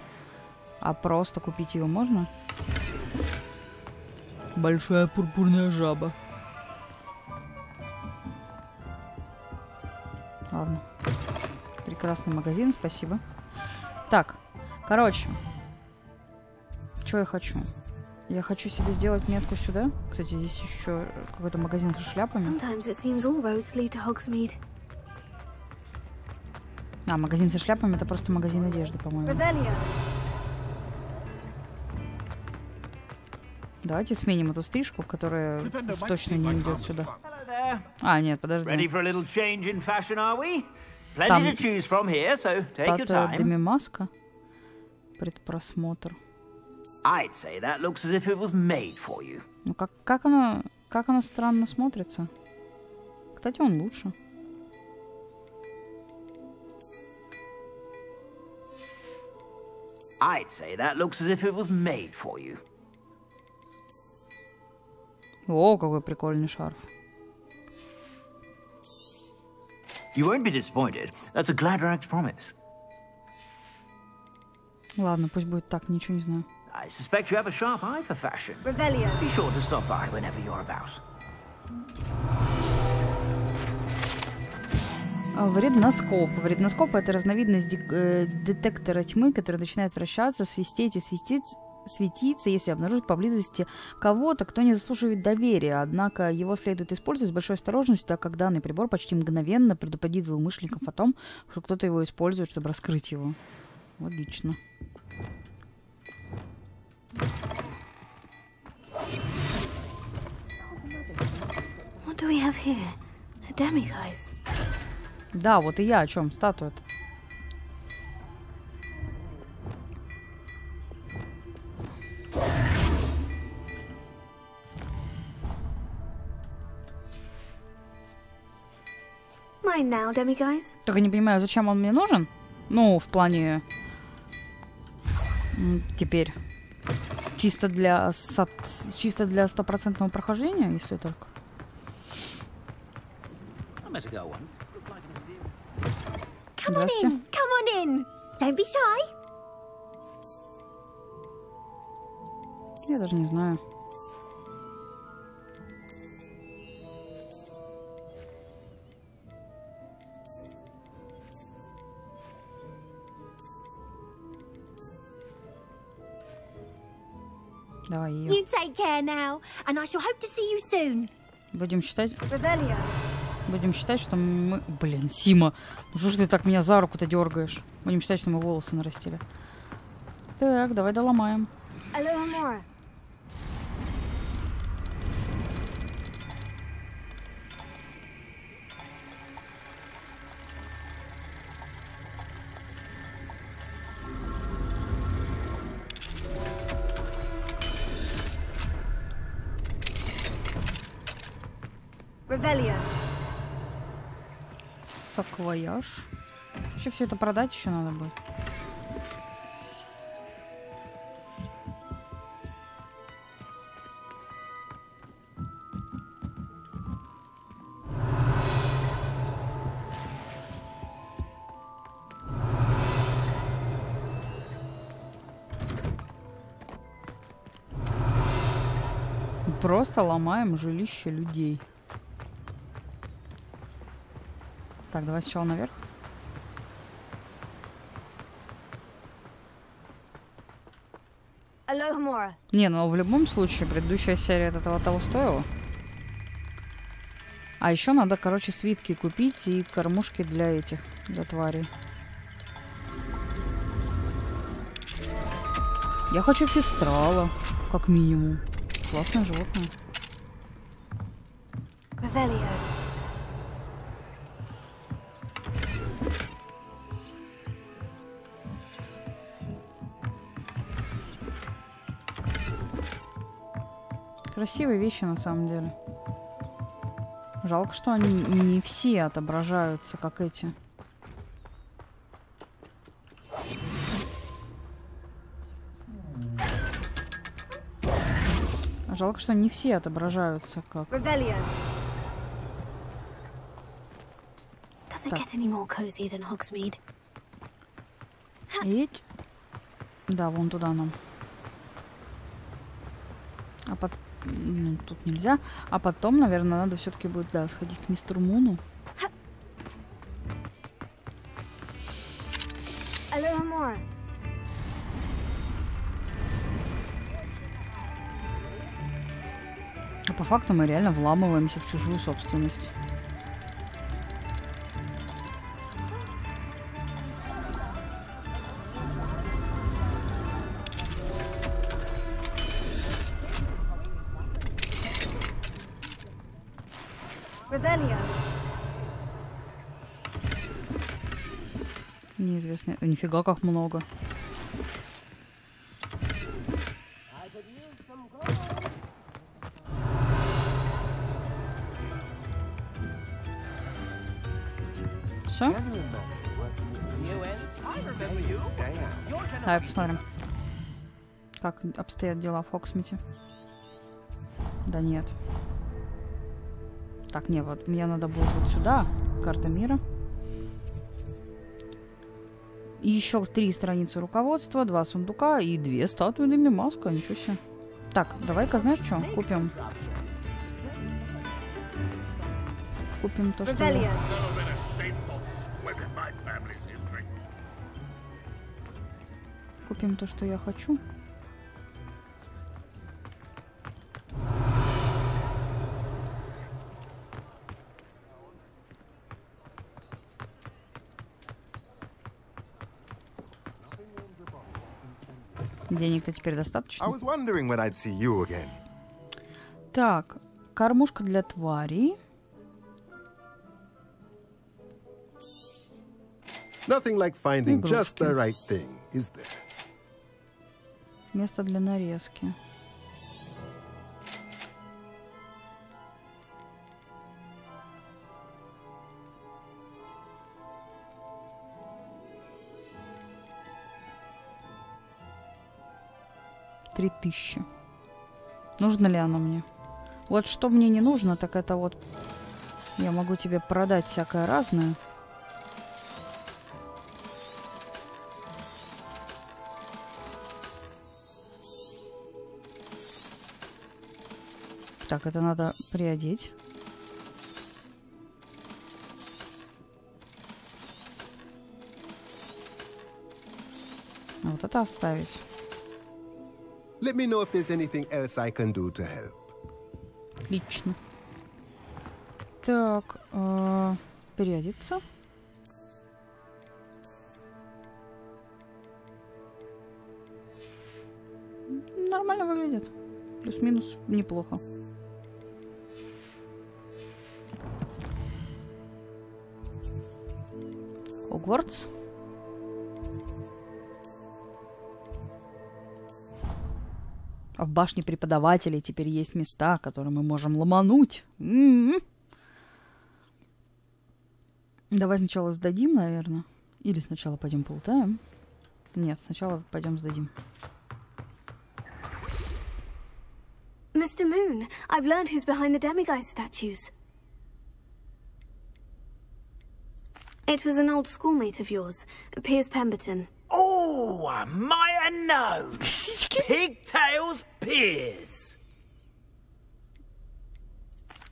А просто купить ее можно? Большая пурпурная жаба. Ладно. Прекрасный магазин, спасибо. Так, короче. Что я хочу? Я хочу себе сделать метку сюда. Кстати, здесь еще какой-то магазин со шляпами. А, магазин со шляпами — это просто магазин одежды, по-моему. Давайте сменим эту стрижку, которая уж точно не идет сюда. А, нет, подожди. Там статуя Демимаска. Предпросмотр. Ну, как она странно смотрится. Кстати, он лучше. I'd say that looks as if it was made for you. О, какой прикольный шарф. You won't be disappointed. That's a Gladrax promise. Ладно, пусть будет так, ничего не знаю. I suspect you have a sharp eye for fashion. Revelio. Be sure to stop by whenever you're about. Вредноскоп. Вредноскоп — это разновидность детектора тьмы, который начинает вращаться, свистеть и светиться, если обнаружит поблизости кого-то, кто не заслуживает доверия. Однако его следует использовать с большой осторожностью, так как данный прибор почти мгновенно предупредит злоумышленников о том, что кто-то его использует, чтобы раскрыть его. Логично. What do we have here? A demiguise. Да, вот и я о чем. Статуя-то. Mine now, demiguise. Только не понимаю, зачем он мне нужен? Ну, в плане... Теперь. Чисто для стопроцентного прохождения, если только. Здрасте. Come on in. Don't be shy. Я даже не знаю. Давай ее. You take care now, and I shall hope to see you soon. Будем считать... Revelio. Будем считать, что мы... Блин, Сима, ну что ж ты так меня за руку-то дергаешь? Будем считать, что мы волосы нарастили. Так, давай доломаем. Alohomora. Revelio. Саквояж. Вообще все это продать еще надо будет. Просто ломаем жилище людей. Так, давай сначала наверх. Alohomora. Не, ну в любом случае, предыдущая серия от этого того стоила. А еще надо, короче, свитки купить и кормушки для этих, для тварей. Я хочу фистрала, как минимум. Классное животное. Revelio. Красивые вещи на самом деле. Жалко, что они не все отображаются, как эти. Жалко, что не все отображаются, как... Revelio. Does it Так. get any more cozy than Hogsmeade? Эть. Да, вон туда нам. А потом... Ну, тут нельзя. А потом, наверное, надо все-таки будет, да, сходить к мистеру Муну. Alohomora. А по факту мы реально вламываемся в чужую собственность. Revelio. Неизвестно. Нифига, как много. Все? Давай посмотрим, как обстоят дела в Хогсмите. Да нет. Так, не, вот мне надо будет вот сюда. Карта мира. И еще 3 страницы руководства, 2 сундука и 2 статуи Деми Маска. Ничего себе. Так, давай-ка, знаешь что? Купим. Купим то, что... Revelio. Купим то, что я хочу. Денег-то теперь достаточно. Так, кормушка для тварей. Nothing like finding just the right thing, is there? Место для нарезки. $3000. Нужно ли оно мне? Вот что мне не нужно, так это вот... Я могу тебе продать всякое разное. Так, это надо приодеть. А вот это оставить. Let me know if there's anything else I can do to help. Отлично. Так, переодеться. Нормально выглядит. Плюс-минус неплохо. Хогвартс. А в башне преподавателей теперь есть места, которые мы можем ломануть. Давай сначала сдадим, наверное. Или сначала пойдем полутаем. Нет, сначала пойдем сдадим. Mr. Moon, I've learned who's behind the demiguise statues. It was an old schoolmate of yours, Piers Pemberton. Oh, I might have known. Pigtails Piers.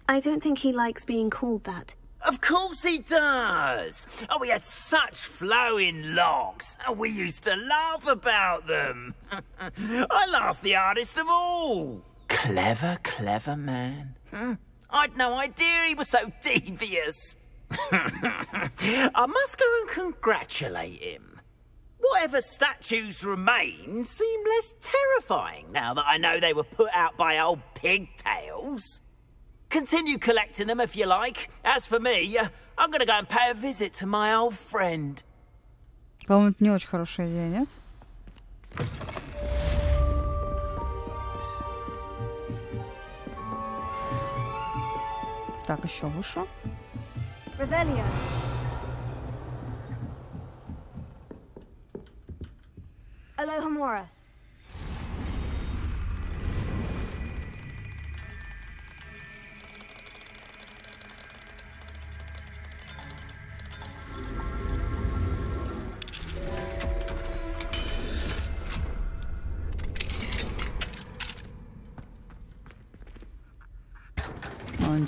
I don't think he likes being called that. Of course he does. Oh, we had such flowing locks, and we used to laugh about them. I laughed the hardest of all. Clever, clever man. I'd no idea he was so devious. I must go and congratulate him. Whatever statues remain seem less terrifying now that I know they were put out by old pigtails. Continue collecting them if you like. As for me, I'm gonna go and pay a visit to my old friend. По-моему, это не очень хорошая идея, нет? Так, еще выше. Revelio. Alohomora.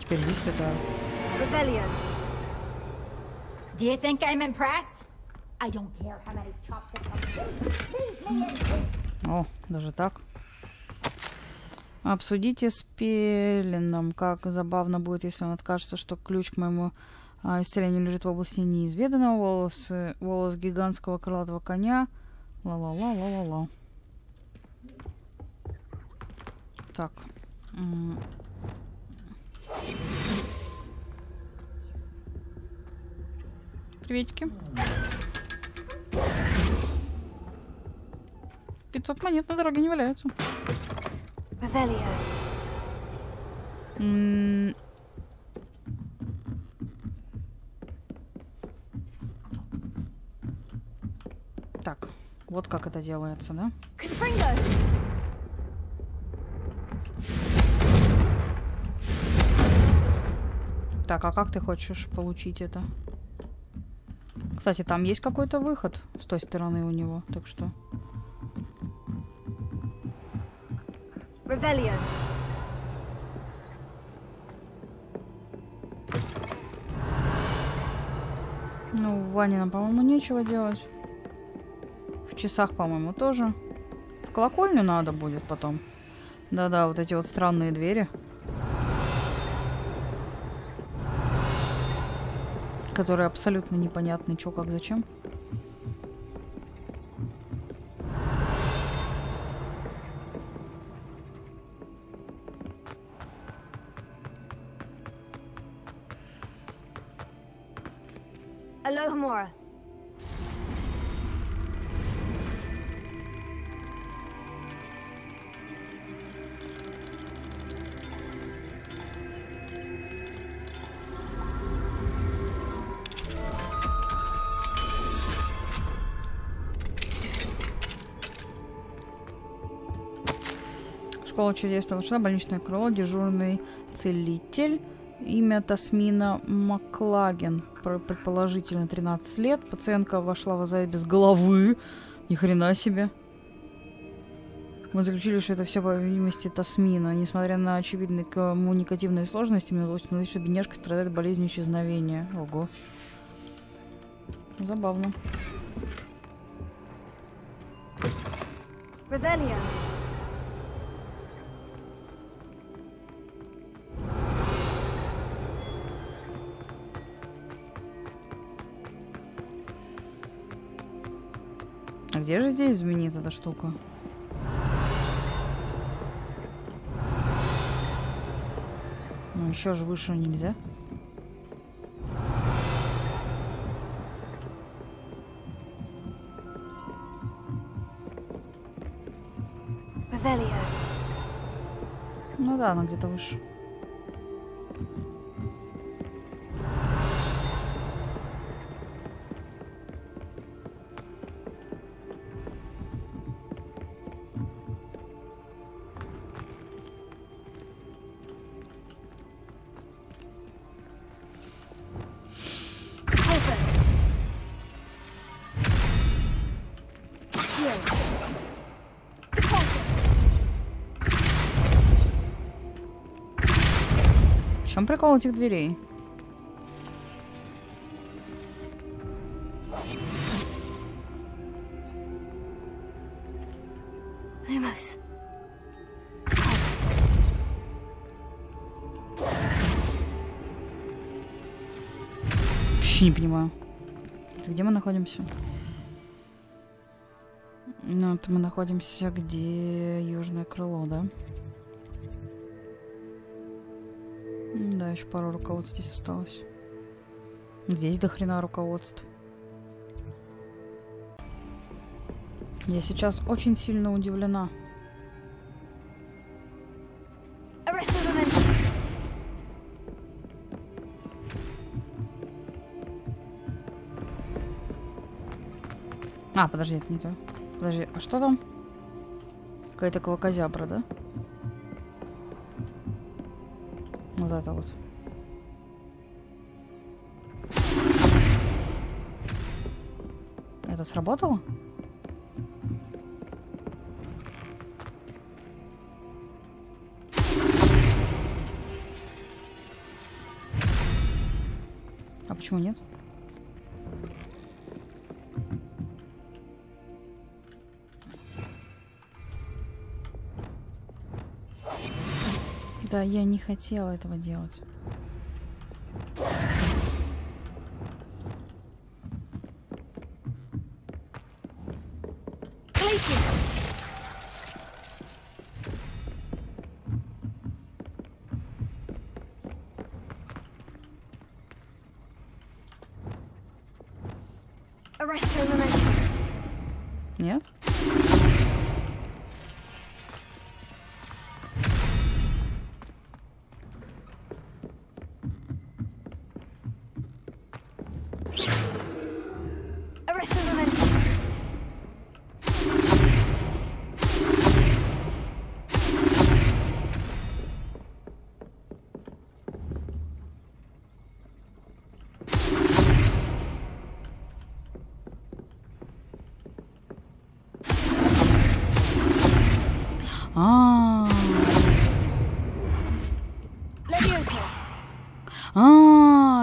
Теперь здесь это... Revelio. Do you think I'm impressed? I don't care how many chopsticks. О, даже так. Обсудите с Пеленом, как забавно будет, если он откажется, что ключ к моему исцелению лежит в области неизведанного, волос гигантского крылатого коня. Ла-ла-ла-ла-ла-ла. Так. Приветики. 500 монет на дороге не валяются. Так, вот как это делается, да? Так, а как ты хочешь получить это? Кстати, там есть какой-то выход с той стороны у него, так что... Revelio. Ну, в ванне нам, по-моему, нечего делать. В часах, по-моему, тоже. В колокольню надо будет потом. Да-да, вот эти вот странные двери. Которые абсолютно непонятны, чё, как, зачем. Alohomora. Школа чудес волшебства, больничное крыло, дежурный целитель. Имя Тасмина Маклаген. Предположительно 13 лет. Пациентка вошла в АЗА без головы. Ни хрена себе. Мы заключили, что это все по видимости Тасмина. Несмотря на очевидные коммуникативные сложности, мне удалось установить, что бедняжка страдает болезнью исчезновения. Ого. А где же здесь звенит эта штука? Ну, еще же выше нельзя. Ну да, она где-то выше. В чем прикол этих дверей? Вообще не понимаю. Это где мы находимся? Ну, вот мы находимся где южное крыло, да? Да, еще пару руководств здесь осталось. Здесь до хрена руководств. Я сейчас очень сильно удивлена. А, подожди, это не то. Подожди, а что там? Какая-то квакозябра, да? Вот это вот. Это сработало? А почему нет? Да, я не хотела этого делать. Нет?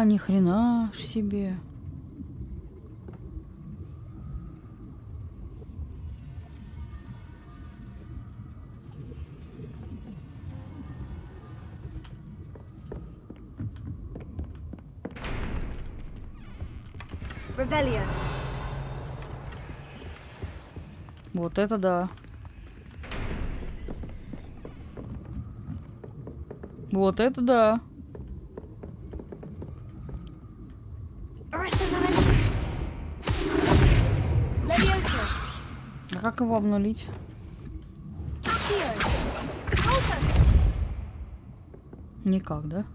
Ни хрена ж себе. Вот это да. Вот это да. А как его обнулить? Никак, да?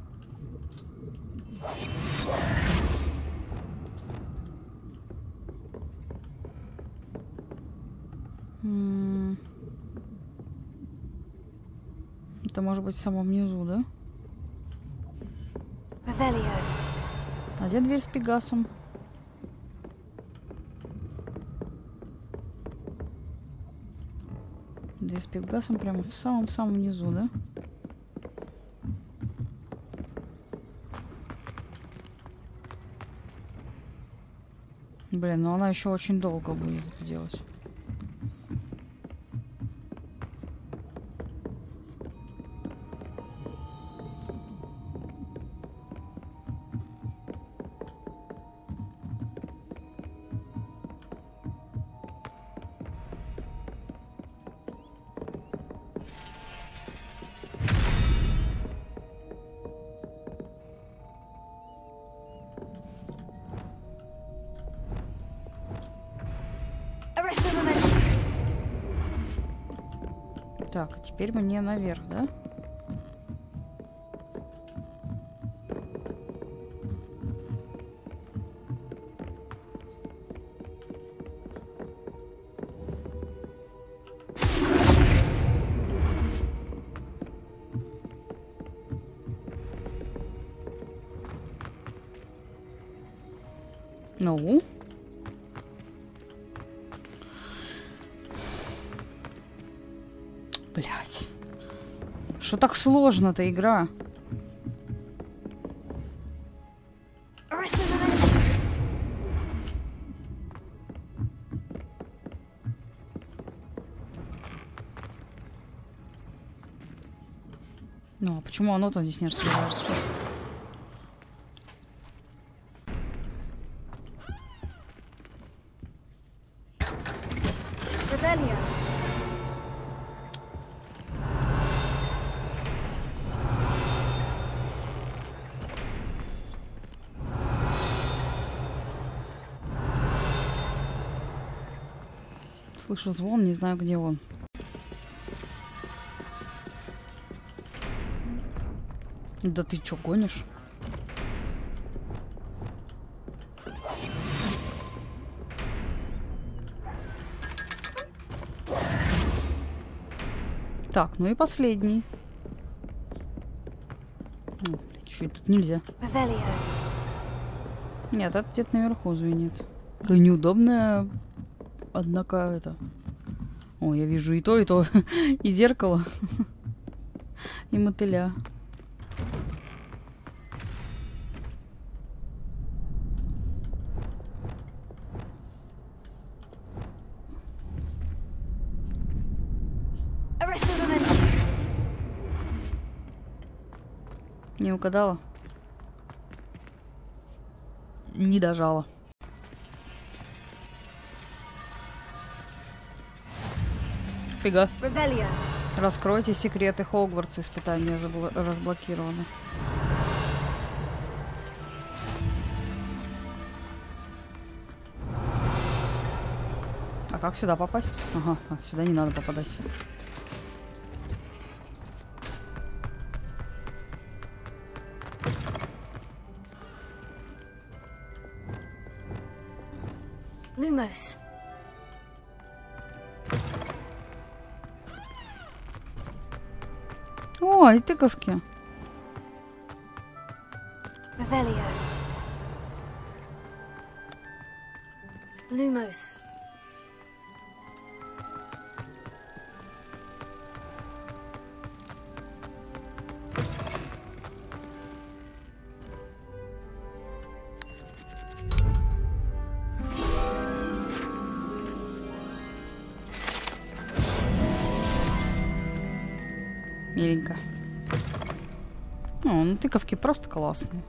Это может быть в самом низу, да? А где дверь с Пегасом? Дверь с Пегасом прямо в самом-самом низу, да? Блин, но она еще очень долго будет это делать. Так, а теперь мне наверх, да? Ну? Блять. Что так сложно-то игра? Ну, а почему оно-то здесь не раскрывается? Слышу звон, не знаю, где он. Да ты чё, гонишь? Так, ну и последний. О, блядь, еще и тут нельзя. Нет, это где-то наверху звенит. Да неудобная, однако это... О, я вижу и то, и зеркало, и мотыля. Не угадала? Не дожала. Фига. Раскройте секреты Хогвартса. Испытания разблокированы. А как сюда попасть? Ага, сюда не надо попадать. Lumos. О, и тыковки. Revelio. Lumos. Миленько. Ну, тыковки просто классные.